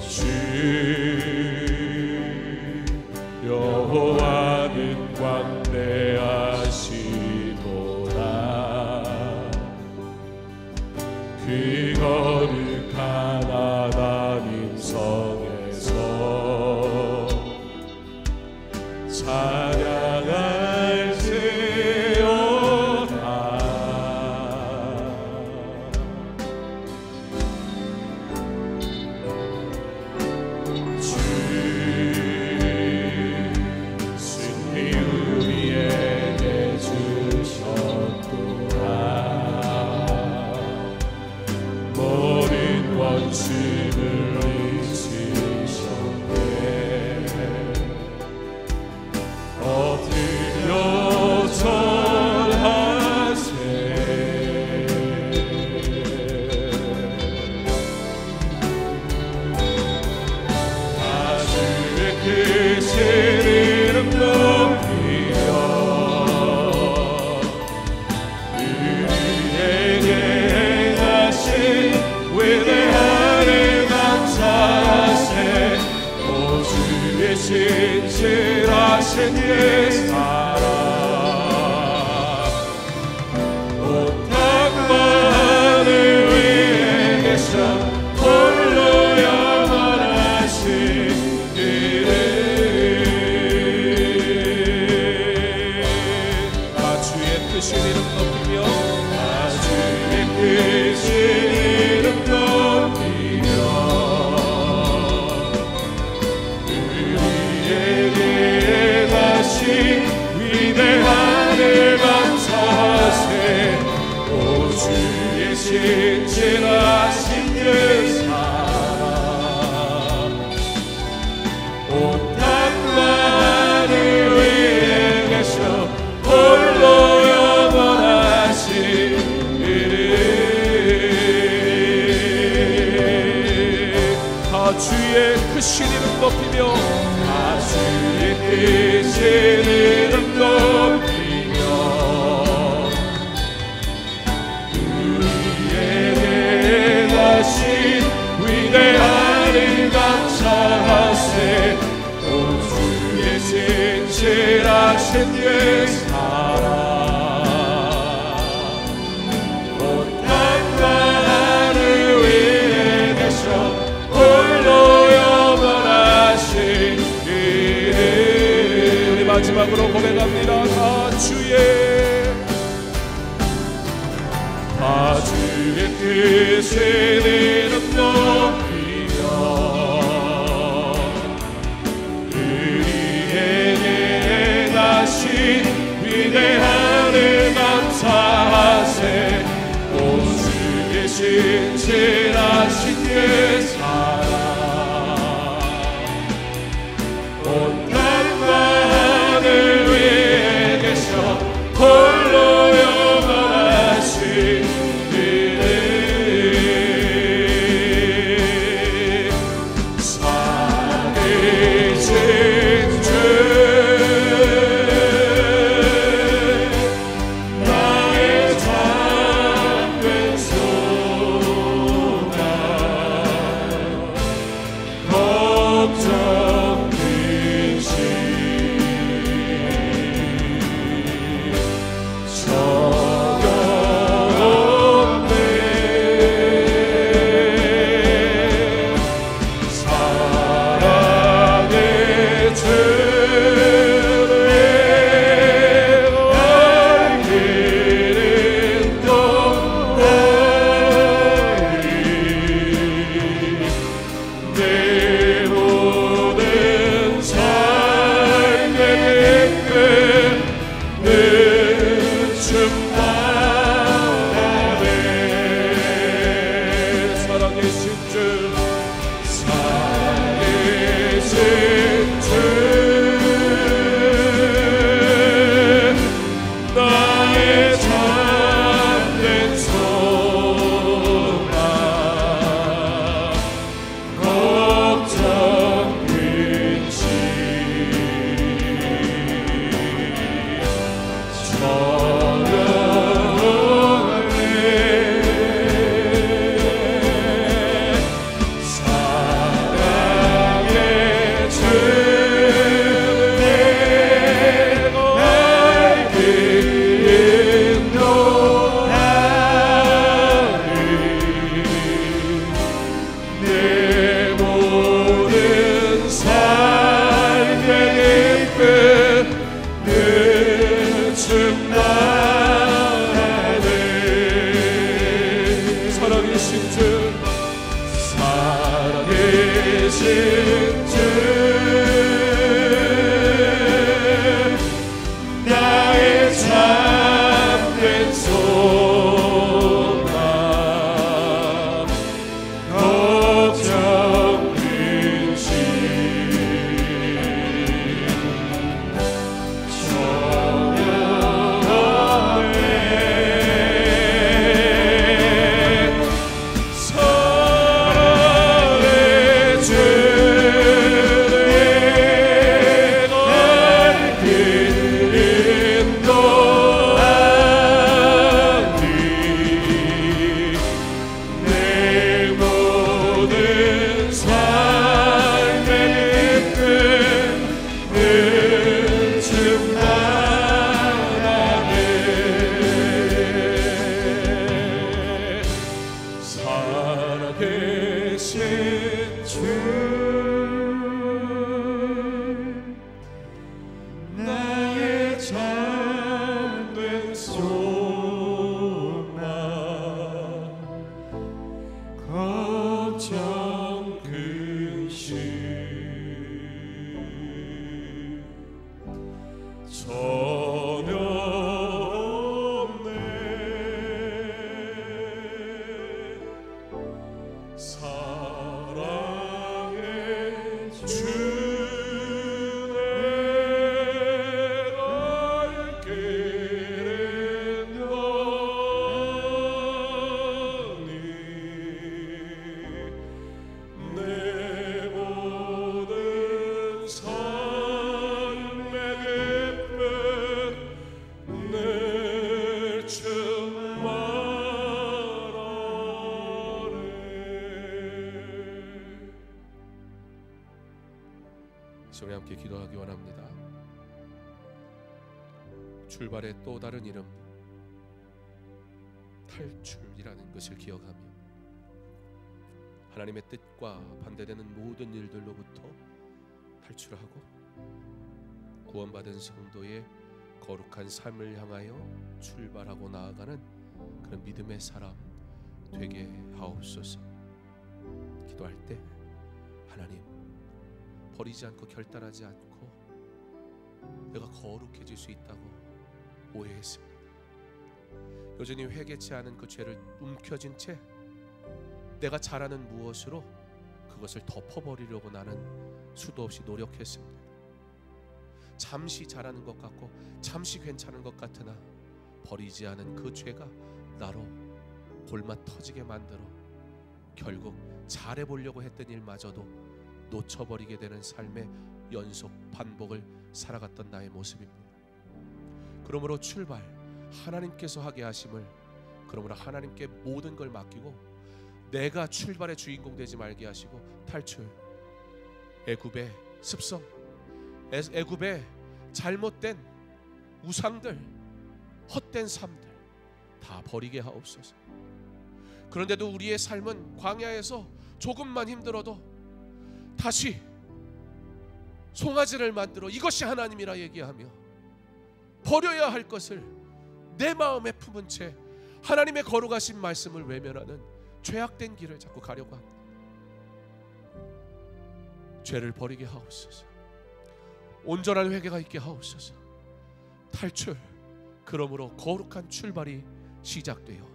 주 여호와는 광대하시도다. 그 거룩한 하나님 성에서 찬양할지어다. 주 승리 우리에게 주셨도다. 모든 원수를 이치셨네. 엎드려 절하세. 다 주의 크신 이름 높이며 우리에게 행하신 위대함을 감사하세. 오 주의 신실하신 그 사랑 온 땅과 하늘 위에 계셔 홀로 영원하시기를. 다 주의 크신 이름 높이며 다 주의 크신 이름 높이며 우리에게 행하신 위대함을 감사하세. 오 주의 신실하신 그 사랑 온 땅과 하늘 위에 계셔 홀로 영원하시기를. 다 주의 크신 이름 높이며 다 주의 크신 이름 높이며 우리에게 행하신 위대함을 감사하세. 오 주의 신실하신 그 사랑 온 땅과 하늘 위에 계셔 홀로 영원하시기를. 마지막으로 고백합니다. 다 주의 뜻에 내 이름 높이며 의리에 행하신 위대함을 감사하세. 온 주의 신실하신 그 사랑 온 땅과 하늘 위에 계셔 홀로 영원하신 그의 살아계신 주 나의 잠든 소망 걱정 근심 나의 잠든 소망 걱정 근심 전혀 없네. 사랑의 주의 널 인도하니 내 모든 삶의 끝 늦은 나라네. 살아계신 주 나의 잠든 소망 걱정 근심 전혀 없네. 사랑의 주 내가 알기는 너니 내 모든 삶의 기쁨 늘 충만하네. 우리 함께 기도하기 원합니다. 출발의 또 다른 이름 탈출이라는 것을 기억하며 하나님의 뜻과 반대되는 모든 일들로부터 탈출하고 구원받은 성도의 거룩한 삶을 향하여 출발하고 나아가는 그런 믿음의 사람 되게 하옵소서. 기도할 때 하나님, 버리지 않고 결단하지 않고 내가 거룩해질 수 있다고 오해했습니다. 여전히 회개치 않은 그 죄를 움켜쥔 채 내가 잘하는 무엇으로 그것을 덮어버리려고 나는 수도 없이 노력했습니다. 잠시 잘하는 것 같고 잠시 괜찮은 것 같으나 버리지 않은 그 죄가 나로 골마 터지게 만들어 결국 잘해보려고 했던 일마저도 놓쳐버리게 되는 삶의 연속 반복을 살아갔던 나의 모습입니다. 그러므로 출발, 하나님께서 하게 하심을, 그러므로 하나님께 모든 걸 맡기고 내가 출발의 주인공 되지 말게 하시고 탈출, 애굽의 습성, 애굽의 잘못된 우상들, 헛된 삶들 다 버리게 하옵소서. 그런데도 우리의 삶은 광야에서 조금만 힘들어도 다시 송아지를 만들어 이것이 하나님이라 얘기하며 버려야 할 것을 내 마음에 품은 채 하나님의 거룩하신 말씀을 외면하는 죄악된 길을 자꾸 가려고 합니다. 죄를 버리게 하옵소서. 온전한 회개가 있게 하옵소서. 탈출, 그러므로 거룩한 출발이 시작되어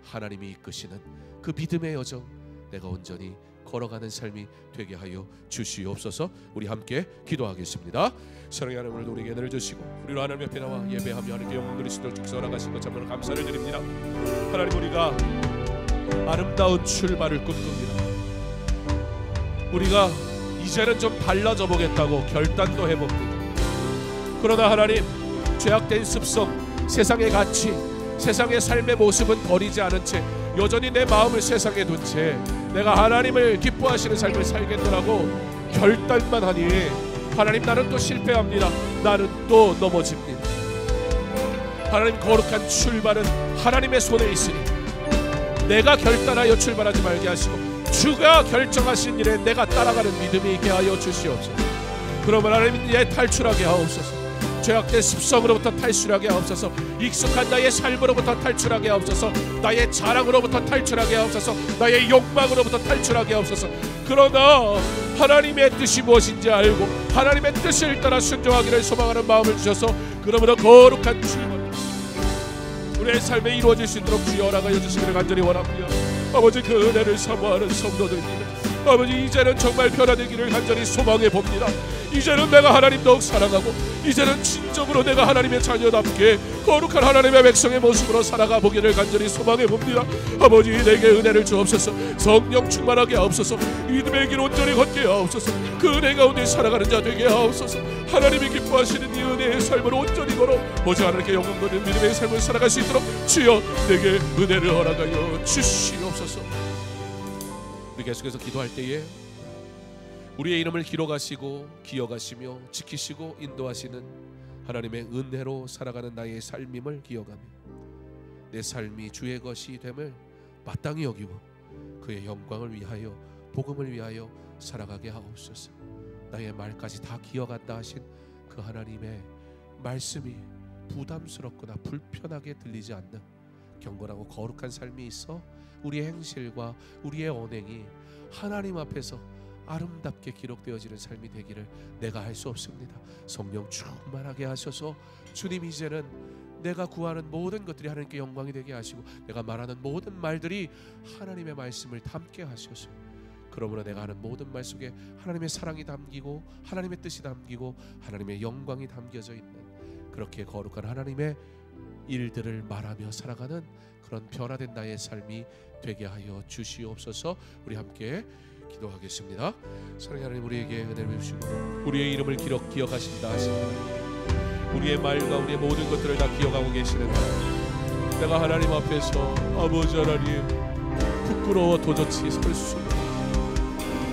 하나님이 이끄시는 그 믿음의 여정 내가 온전히 걸어가는 삶이 되게 하여 주시옵소서. 우리 함께 기도하겠습니다. 사랑의 하나님, 오늘도 우리에게 은혜를 주시고 우리로 하나님 옆에 나와 예배하며 하나님께 영광 돌릴 수 있도록 축복하신 것 참으로 감사를 드립니다. 하나님, 우리가 아름다운 출발을 꿈꿉니다. 우리가 이제는 좀 달라져 보겠다고 결단도 해봅니다. 그러나 하나님, 죄악된 습성, 세상의 가치, 세상의 삶의 모습은 버리지 않은 채 여전히 내 마음을 세상에 둔 채 내가 하나님을 기뻐하시는 삶을 살겠노라고 결단만 하니 하나님, 나는 또 실패합니다. 나는 또 넘어집니다. 하나님, 거룩한 출발은 하나님의 손에 있으니 내가 결단하여 출발하지 말게 하시고 주가 결정하신 일에 내가 따라가는 믿음이 있게 하여 주시옵소서. 그러면 하나님, 예, 탈출하게 하옵소서. 죄악된 습성으로부터 탈출하게 하옵소서. 익숙한 나의 삶으로부터 탈출하게 하옵소서. 나의 자랑으로부터 탈출하게 하옵소서. 나의 욕망으로부터 탈출하게 하옵소서. 그러나 하나님의 뜻이 무엇인지 알고 하나님의 뜻을 따라 순종하기를 소망하는 마음을 주셔서 그러므로 거룩한 출발 우리의 삶에 이루어질 수 있도록 주여 허락하여 주시기를 간절히 원합니다. 아버지, 그 은혜를 사모하는 성도들입니다. 아버지, 이제는 정말 변화되기를 간절히 소망해 봅니다. 이제는 내가 하나님 더욱 사랑하고 이제는 진정으로 내가 하나님의 자녀답게 거룩한 하나님의 백성의 모습으로 살아가 보기를 간절히 소망해 봅니다. 아버지, 내게 은혜를 주옵소서. 성령 충만하게 하옵소서. 믿음의 길 온전히 걷게 하옵소서. 그 은혜 가운데 살아가는 자 되게 하옵소서. 하나님이 기뻐하시는 이 은혜의 삶을 온전히 걸어 오직 하나님께 영광 돌리는 믿음의 삶을 살아갈 수 있도록 주여 내게 은혜를 허락하여 주시옵소서. 우리 계속해서 기도할 때에 우리의 이름을 기록하시고 기억하시며 지키시고 인도하시는 하나님의 은혜로 살아가는 나의 삶임을 기억하며 내 삶이 주의 것이 됨을 마땅히 여기고 그의 영광을 위하여 복음을 위하여 살아가게 하옵소서. 나의 말까지 다 기억한다 하신 그 하나님의 말씀이 부담스럽거나 불편하게 들리지 않는 경건하고 거룩한 삶이 있어 우리의 행실과 우리의 언행이 하나님 앞에서 아름답게 기록되어지는 삶이 되기를 내가 할 수 없습니다. 성령 충만하게 하셔서 주님, 이제는 내가 구하는 모든 것들이 하나님께 영광이 되게 하시고 내가 말하는 모든 말들이 하나님의 말씀을 담게 하셔서 그러므로 내가 하는 모든 말 속에 하나님의 사랑이 담기고 하나님의 뜻이 담기고 하나님의 영광이 담겨져 있는 그렇게 거룩한 하나님의 일들을 말하며 살아가는 그런 변화된 나의 삶이 되게 하여 주시옵소서. 우리 함께 기도하겠습니다. 사랑하는 하나님, 우리에게 은혜를 주시고 우리의 이름을 기억하신다 하십니다. 우리의 말과 우리의 모든 것들을 다 기억하고 계시는 하나님, 내가 하나님 앞에서 아버지 하나님 부끄러워 도저히 설 수 없는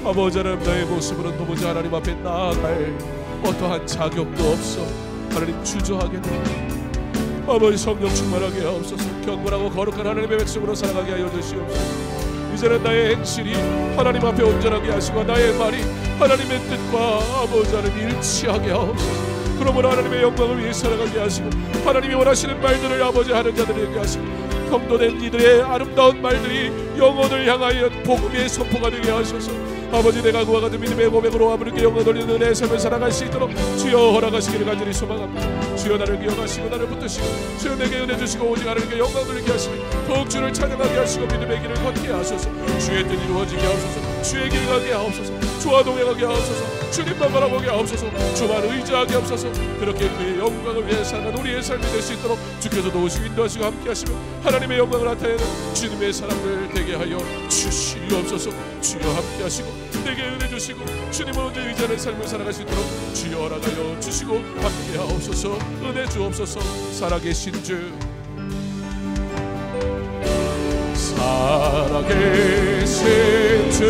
아버지 하나님, 나의 모습으로는 도무지 하나님 앞에 나아갈 어떠한 자격도 없어 하나님 주저하게 됩니다. 아버지, 성령 충만하게 하옵소서. 경건하고 거룩한 하나님의 백성으로 살아가게 하여 주시옵소서. 이제는 나의 행실이 하나님 앞에 온전하게 하시고 나의 말이 하나님의 뜻과 아버지 하나님 일치하게 하옵소서. 그러므로 하나님의 영광을 위해 살아가게 하시고 하나님이 원하시는 말들을 아버지 하는 자들에게 하시고 경도된 이들의 아름다운 말들이 영혼을 향하여 복음의 선포가 되게 하소서. 아버지 내가 그와 같은 믿음의 고백으로 아버지께 영광 돌리는 은혜의 삶을 살아갈 수 있도록 주여 허락하시기를 간절히 소망합니다. 주여 나를 기억하시고 나를 붙드시고 주여 내게 은혜 주시고 오직 하나님께 영광 돌리게 하시고 더욱 주를 찬양하게 하시고 믿음의 길을 걷게 하소서. 주의 뜻이 이루어지게 하옵소서. 주의 길 가게 하옵소서. 주와 동행하게 하옵소서. 주님만 바라보게 하옵소서. 주만 의지하게 하옵소서. 그렇게 그의 영광을 위해 살아가는 우리의 삶이 될 수 있도록 주께서 도우시고 인도하시고 함께 하시며 하나님의 영광을 나타내는 주님의 사랑을 되게 하여 주시옵소서. 주여 함께 하시고 내게 은혜 주시고 주님을 언제 의지하는 삶을 살아갈 수 있도록 주여 허락하여 주시고 함께 하옵소서. 은혜 주옵소서. 살아계신 주 살아계신 주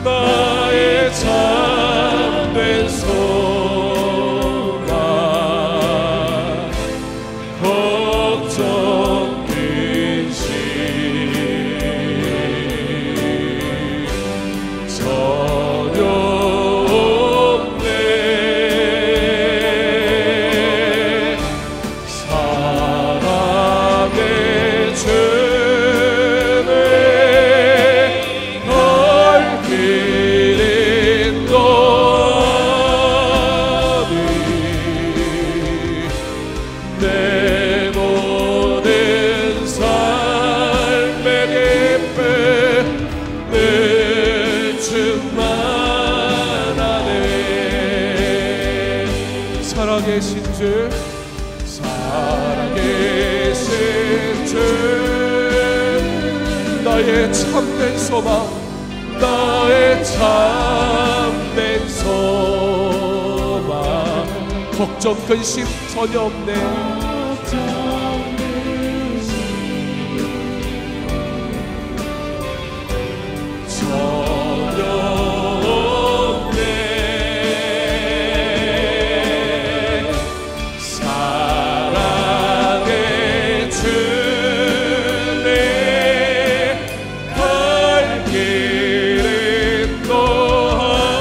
나의 참된 소망 걱정 근심 전혀 없네. 사랑의 주는 널 기린 너니 내 모든 삶의 기쁨 늘 충만하네. 살아계신 주 살아계신 주 나의 참된 소망 나의 참된 소망 걱정 근심 전혀 없네. 전혀 없네. 사랑의 주네 갈 길은 너하니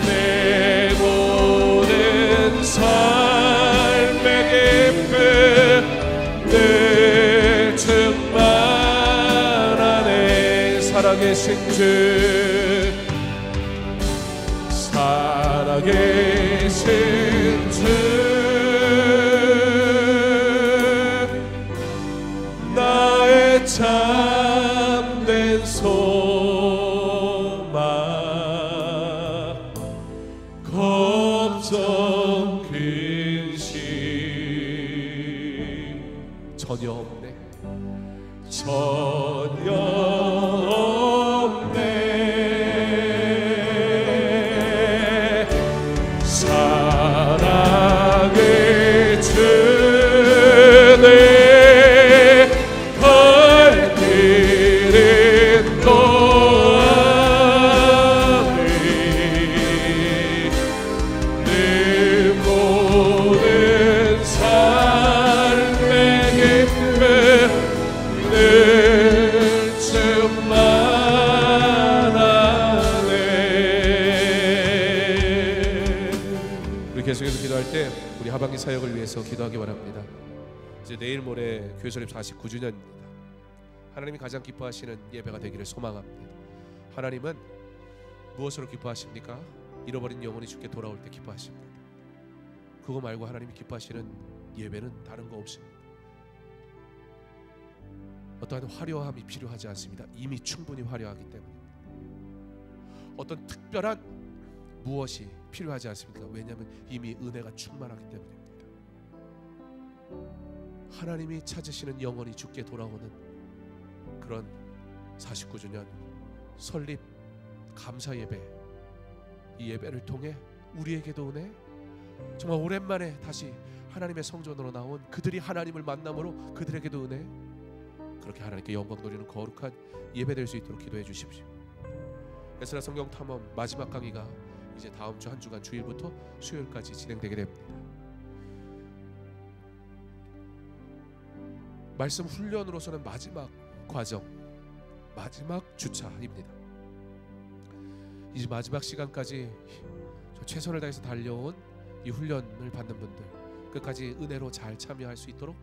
내 모든 삶의 기쁨 늘 충만하네. 살아계신 주 살아계신 주 나의 참된 소망 걱정 근심 전혀 없네. 전혀 없네. 사랑의 주네 갈 길은 너하니 내 모든 삶의 기쁨 늘 충만하네. 우리 계속해서 기도할 때 우리 하반기 사역을 위해서 기도하기 바랍니다. 이제 내일 모레 교회 설립 49주년입니다. 하나님이 가장 기뻐하시는 예배가 되기를 소망합니다. 하나님은 무엇으로 기뻐하십니까? 잃어버린 영혼이 주께 돌아올 때 기뻐하십니다. 그거 말고 하나님이 기뻐하시는 예배는 다른 거 없습니다. 어떠한 화려함이 필요하지 않습니다. 이미 충분히 화려하기 때문에. 어떤 특별한 무엇이 필요하지 않습니까? 왜냐하면 이미 은혜가 충만하기 때문입니다. 하나님이 찾으시는 영혼이 주께 돌아오는 그런 49주년 설립 감사 예배, 이 예배를 통해 우리에게도 은혜, 정말 오랜만에 다시 하나님의 성전으로 나온 그들이 하나님을 만남으로 그들에게도 은혜, 그렇게 하나님께 영광 돌리는 거룩한 예배 될 수 있도록 기도해 주십시오. 에스라 성경 탐험 마지막 강의가 이제 다음 주 한 주간 주일부터 수요일까지 진행되게 됩니다. 말씀 훈련으로서는 마지막 과정, 마지막 주차입니다. 이제 마지막 시간까지 최선을 다해서 달려온 이 훈련을 받는 분들, 끝까지 은혜로 잘 참여할 수 있도록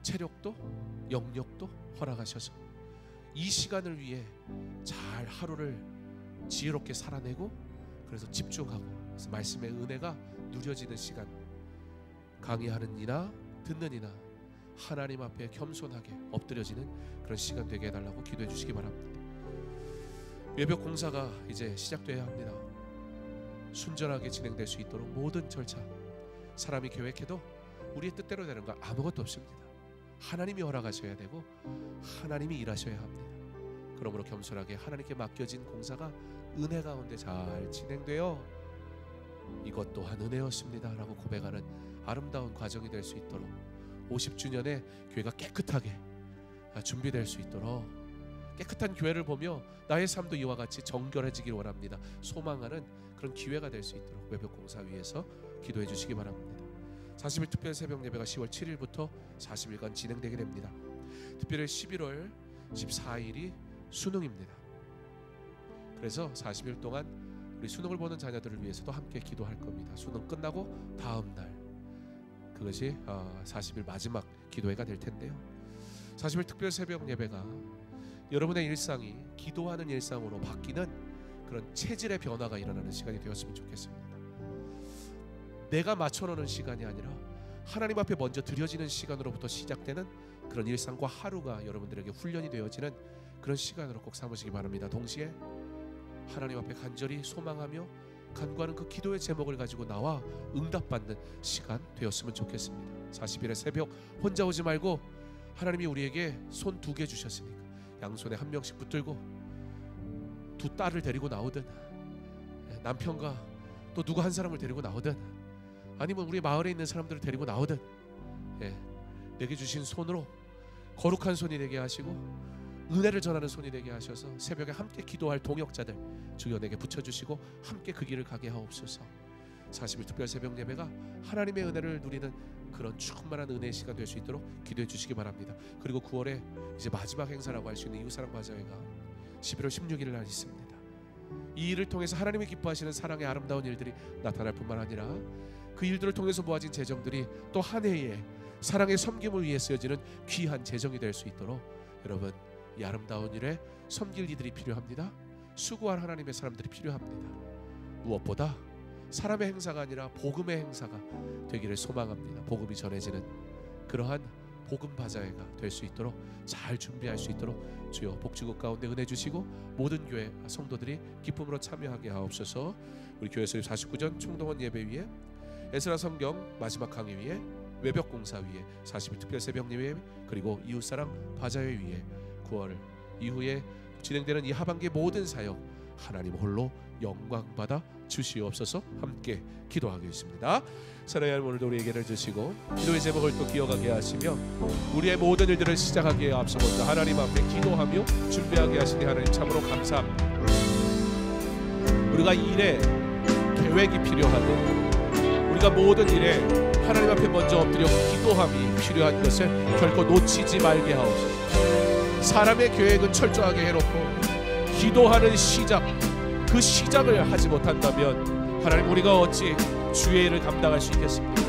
체력도 영역도 허락하셔서 이 시간을 위해 잘 하루를 지혜롭게 살아내고, 그래서 집중하고, 그래서 말씀의 은혜가 누려지는 시간, 강의하는 이나 듣는 이나 하나님 앞에 겸손하게 엎드려지는 그런 시간 되게 해달라고 기도해 주시기 바랍니다. 외벽 공사가 이제 시작돼야 합니다. 순전하게 진행될 수 있도록 모든 절차, 사람이 계획해도 우리의 뜻대로 되는 거 아무것도 없습니다. 하나님이 허락하셔야 되고 하나님이 일하셔야 합니다. 그러므로 겸손하게 하나님께 맡겨진 공사가 은혜 가운데 잘 진행되어 이것 또한 은혜였습니다 라고 고백하는 아름다운 과정이 될 수 있도록, 50주년에 교회가 깨끗하게 준비될 수 있도록, 깨끗한 교회를 보며 나의 삶도 이와 같이 정결해지길 원합니다, 소망하는 그런 기회가 될 수 있도록 외벽공사 위에서 기도해 주시기 바랍니다. 40일 특별 새벽 예배가 10월 7일부터 40일간 진행되게 됩니다. 특별히 11월 14일이 수능입니다. 그래서 40일 동안 우리 수능을 보는 자녀들을 위해서도 함께 기도할 겁니다. 수능 끝나고 다음 날, 그것이 40일 마지막 기도회가 될 텐데요. 40일 특별 새벽 예배가 여러분의 일상이 기도하는 일상으로 바뀌는 그런 체질의 변화가 일어나는 시간이 되었으면 좋겠습니다. 내가 맞춰놓는 시간이 아니라 하나님 앞에 먼저 드려지는 시간으로부터 시작되는 그런 일상과 하루가 여러분들에게 훈련이 되어지는 그런 시간으로 꼭 삼으시기 바랍니다. 동시에 하나님 앞에 간절히 소망하며 간구하는 그 기도의 제목을 가지고 나와 응답받는 시간 되었으면 좋겠습니다. 40일의 새벽 혼자 오지 말고 하나님이 우리에게 손 2개 주셨으니까 양손에 한 명씩 붙들고 2 딸을 데리고 나오든, 남편과 또 누구 한 사람을 데리고 나오든, 아니면 우리 마을에 있는 사람들을 데리고 나오든, 내게 주신 손으로 거룩한 손이 되게 하시고 은혜를 전하는 손이 되게 하셔서 새벽에 함께 기도할 동역자들 주여 내게 붙여주시고 함께 그 길을 가게 하옵소서. 40일 특별 새벽 예배가 하나님의 은혜를 누리는 그런 충만한 은혜의 시간 될 수 있도록 기도해 주시기 바랍니다. 그리고 9월에 이제 마지막 행사라고 할 수 있는 이웃사랑 바자회가 11월 16일 날 있습니다. 이 일을 통해서 하나님이 기뻐하시는 사랑의 아름다운 일들이 나타날 뿐만 아니라 그 일들을 통해서 모아진 재정들이 또 한 해에 사랑의 섬김을 위해 쓰여지는 귀한 재정이 될 수 있도록, 여러분 이 아름다운 일에 섬길 이들이 필요합니다. 수고할 하나님의 사람들이 필요합니다. 무엇보다 사람의 행사가 아니라 복음의 행사가 되기를 소망합니다. 복음이 전해지는 그러한 복음 바자회가 될 수 있도록 잘 준비할 수 있도록 주여 복지국 가운데 은혜 주시고 모든 교회 성도들이 기쁨으로 참여하게 하옵소서. 우리 교회에서 49전 총동원 예배 위에, 에스라 성경 마지막 강의 위에, 외벽 공사 위에, 40일 특별 새벽 예배, 그리고 이웃사랑 바자회 위에 9월 이후에 진행되는 이 하반기의 모든 사역 하나님 홀로 영광 받아 주시옵소서. 함께 기도하겠습니다. 사랑하는 하나님, 오늘도 우리에게를 주시고 기도의 제목을 또 기억하게 하시며 우리의 모든 일들을 시작하기에 앞서 먼저 하나님 앞에 기도하며 준비하게 하시니 하나님 참으로 감사합니다. 우리가 이 일에 계획이 필요하고 우리가 모든 일에 하나님 앞에 먼저 엎드려 기도함이 필요한 것을 결코 놓치지 말게 하옵소서. 사람의 계획은 철저하게 해놓고 기도하는 시작, 그 시작을 하지 못한다면 하나님 우리가 어찌 주의 일을 감당할 수 있겠습니까?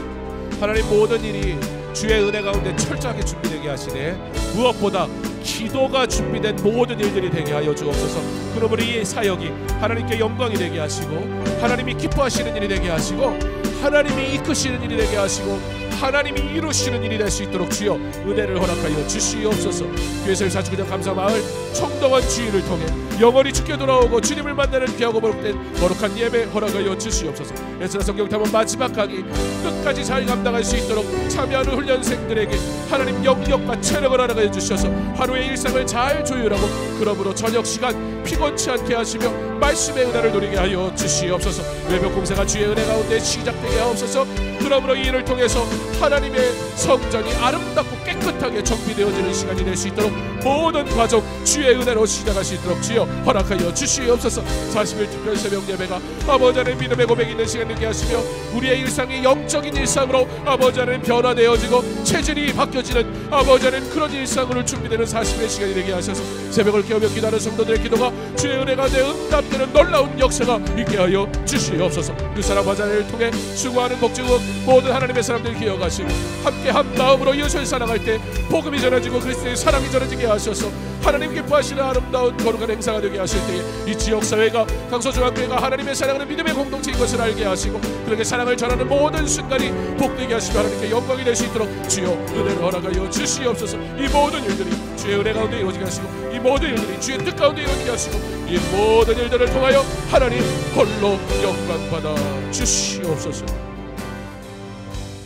하나님 모든 일이 주의 은혜 가운데 철저하게 준비되게 하시네. 무엇보다 기도가 준비된 모든 일들이 되게 하여 주옵소서. 그러므로 이 사역이 하나님께 영광이 되게 하시고 하나님이 기뻐하시는 일이 되게 하시고 하나님이 이끄시는 일이 되게 하시고 하나님이 이루시는 일이 될 수 있도록 주여 은혜를 허락하여 주시옵소서. 교회에서 49년 감사마을 총동원 주일을 통해 영원히 주께 돌아오고 주님을 만나는 귀하고 거룩한 예배 허락하여 주시옵소서. 에스라 성경탐험 마지막 강의 끝까지 잘 감당할 수 있도록 참여하는 훈련생들에게 하나님 영역과 체력을 허락하여 주셔서 하루의 일상을 잘 조율하고 그러므로 저녁 시간 피곤치 않게 하시며 말씀의 은혜를 누리게 하여 주시옵소서. 외벽 공사가 주의 은혜 가운데 시작되게 하옵소서. 그러므로 이 일을 통해서 하나님의 성전이 아름답고 깨끗하게 깨끗하게 정비되어지는 시간이 될 수 있도록 모든 과정 주의 은혜로 시작할 수 있도록 주여 허락하여 주시옵소서. 40일 특별 새벽 예배가 아버지 하나님 믿음의 고백이 있는 시간 되게 하시며 우리의 일상이 영적인 일상으로 아버지 하나님 변화되어지고 체질이 바뀌어지는 아버지 하나님 그런 일상으로 준비되는 40일 시간이 되게 하셔서 새벽을 깨우며 기도하는 성도들의 기도가 주의 은혜가 내 응답되는 놀라운 역사가 있게 하여 주시옵소서. 그 사람 화자를 통해 수고하는 복지국 모든 하나님의 사람들 기억하시고 함께 한 마음으로 이웃을 사랑할 때 복음이 전해지고 그리스도의 사랑이 전해지게 하셔서 하나님 기뻐하시는 아름다운 거룩한 행사가 되게 하실 때에 이 지역사회가 강서중앙교회가 하나님의 사랑하는 믿음의 공동체인 것을 알게 하시고 그렇게 사랑을 전하는 모든 순간이 복되게 하시며 하나님께 영광이 될 수 있도록 주여 은혜를 허락하여 주시옵소서. 이 모든 일들이 주의 은혜 가운데 이루어지게 하시고 이 모든 일들이 주의 뜻 가운데 이루어지게 하시고 이 모든 일들을 통하여 하나님 홀로 영광 받아 주시옵소서.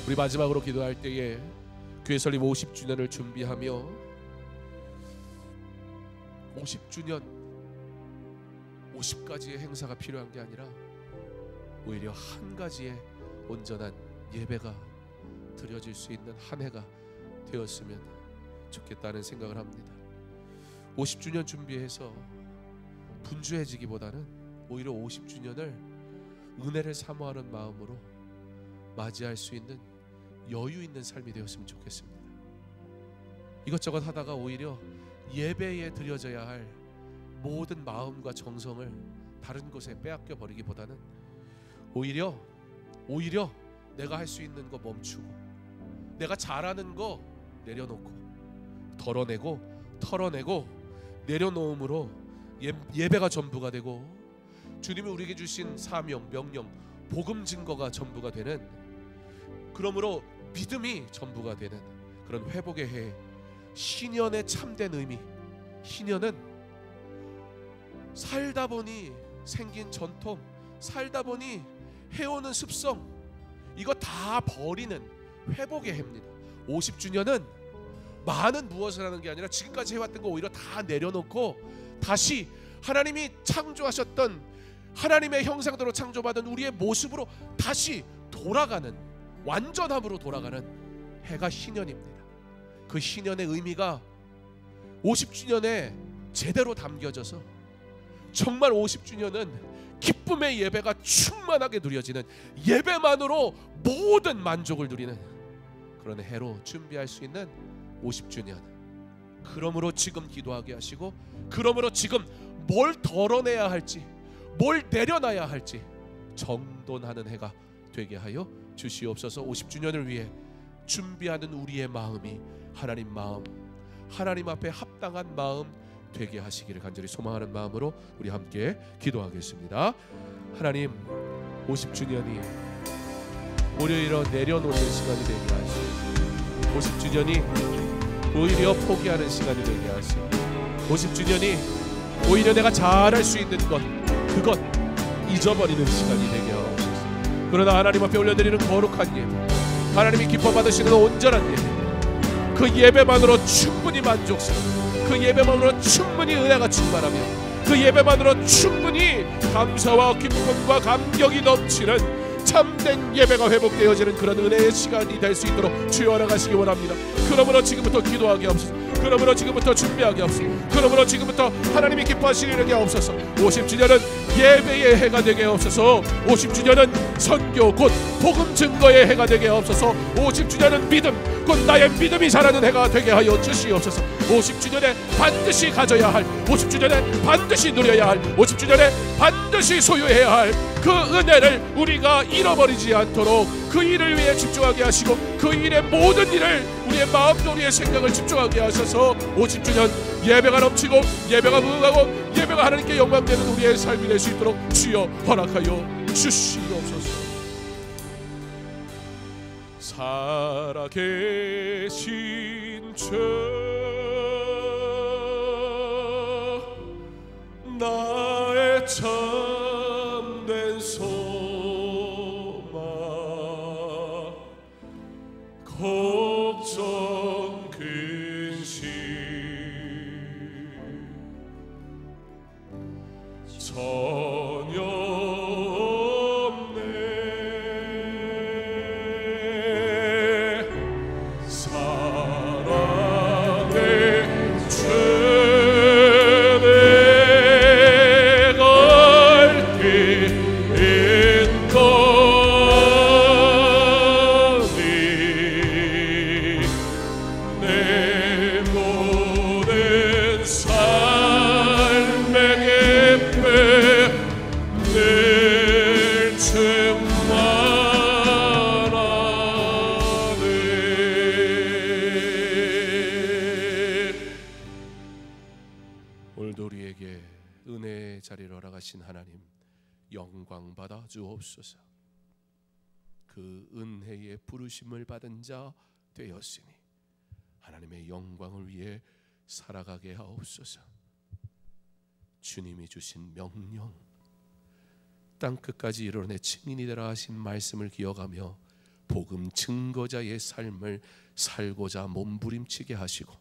우리 마지막으로 기도할 때에 교회 설립 50주년을 준비하며 50주년 50가지의 행사가 필요한 게 아니라 오히려 한 가지의 온전한 예배가 드려질 수 있는 한 해가 되었으면 좋겠다는 생각을 합니다. 50주년 준비해서 분주해지기보다는 오히려 50주년을 은혜를 사모하는 마음으로 맞이할 수 있는 여유 있는 삶이 되었으면 좋겠습니다. 이것저것 하다가 오히려 예배에 드려져야 할 모든 마음과 정성을 다른 곳에 빼앗겨 버리기보다는 오히려 내가 할 수 있는 거 멈추고 내가 잘하는 거 내려놓고 털어내고 내려놓음으로 예배가 전부가 되고 주님이 우리에게 주신 사명, 명령, 복음 증거가 전부가 되는, 그러므로 믿음이 전부가 되는 그런 회복의 해, 신년의 참된 의미. 신년은 살다 보니 생긴 전통, 살다 보니 해오는 습성, 이거 다 버리는 회복의 해입니다. 50주년은 많은 무엇을 하는 게 아니라 지금까지 해왔던 거 오히려 다 내려놓고 다시 하나님이 창조하셨던 하나님의 형상대로 창조받은 우리의 모습으로 다시 돌아가는, 완전함으로 돌아가는 해가 신년입니다. 그 신년의 의미가 50주년에 제대로 담겨져서 정말 50주년은 기쁨의 예배가 충만하게 누려지는, 예배만으로 모든 만족을 누리는 그런 해로 준비할 수 있는 50주년. 그러므로 지금 기도하게 하시고, 그러므로 지금 뭘 덜어내야 할지, 뭘 내려놔야 할지 정돈하는 해가 되게 하여 주시옵소서. 50주년을 위해 준비하는 우리의 마음이 하나님 마음, 하나님 앞에 합당한 마음 되게 하시기를 간절히 소망하는 마음으로 우리 함께 기도하겠습니다. 하나님, 50주년이 오히려 내려놓는 시간이 되게 하시고, 50주년이 오히려 포기하는 시간이 되게 하시고, 50주년이 오히려 내가 잘할 수 있는 것, 그것 잊어버리는 시간이 되게 하옵소서. 그러나 하나님 앞에 올려드리는 거룩한 예배, 하나님이 기뻐 받으시는 온전한 예배, 그 예배만으로 충분히 만족스러워, 그 예배만으로 충분히 은혜가 충만하며, 그 예배만으로 충분히 감사와 기쁨과 감격이 넘치는 참된 예배가 회복되어지는 그런 은혜의 시간이 될 수 있도록 주여 허락하시기 원합니다. 그러므로 지금부터 기도하게 하옵소서. 그러므로 지금부터 준비하게 하옵소서. 그러므로 지금부터 하나님이 기뻐하시는 게 없어서 50주년은 예배의 해가 되게 하옵소서. 50주년은 선교 곧 복음 증거의 해가 되게 하옵소서. 50주년은 믿음 곧 나의 믿음이 자라는 해가 되게 하여 주시옵소서. 50주년에 반드시 가져야 할, 50주년에 반드시 누려야 할, 50주년에 반드시 소유해야 할 그 은혜를 우리가 잃어버리지 않도록 그 일을 위해 집중하게 하시고, 그 일의 모든 일을 우리의 마음과 우리의 생각을 집중하게 하셔서 50주년 예배가 넘치고 예배가 무궁하고 예배가 하나님께 영광되는 우리의 삶이 될 수 있도록 주여 허락하여 주시옵소서. 살아계신 주 나의 참된 소망, 걱정 근심 전혀 없네. 사랑 우리에게 은혜의 자리를 허락하신 하나님, 영광 받아 주옵소서. 그 은혜의 부르심을 받은 자 되었으니 하나님의 영광을 위해 살아가게 하옵소서. 주님이 주신 명령, 땅 끝까지 이르러 증인이 되라 하신 말씀을 기억하며 복음 증거자의 삶을 살고자 몸부림치게 하시고,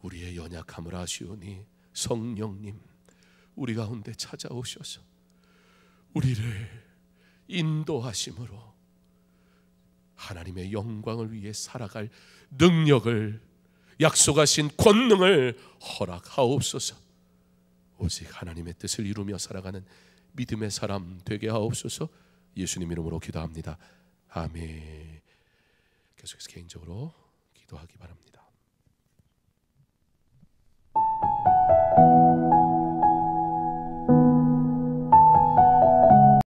우리의 연약함을 아시오니 성령님 우리 가운데 찾아오셔서 우리를 인도하심으로 하나님의 영광을 위해 살아갈 능력을, 약속하신 권능을 허락하옵소서. 오직 하나님의 뜻을 이루며 살아가는 믿음의 사람 되게 하옵소서. 예수님 이름으로 기도합니다. 아멘. 계속해서 개인적으로 기도하기 바랍니다.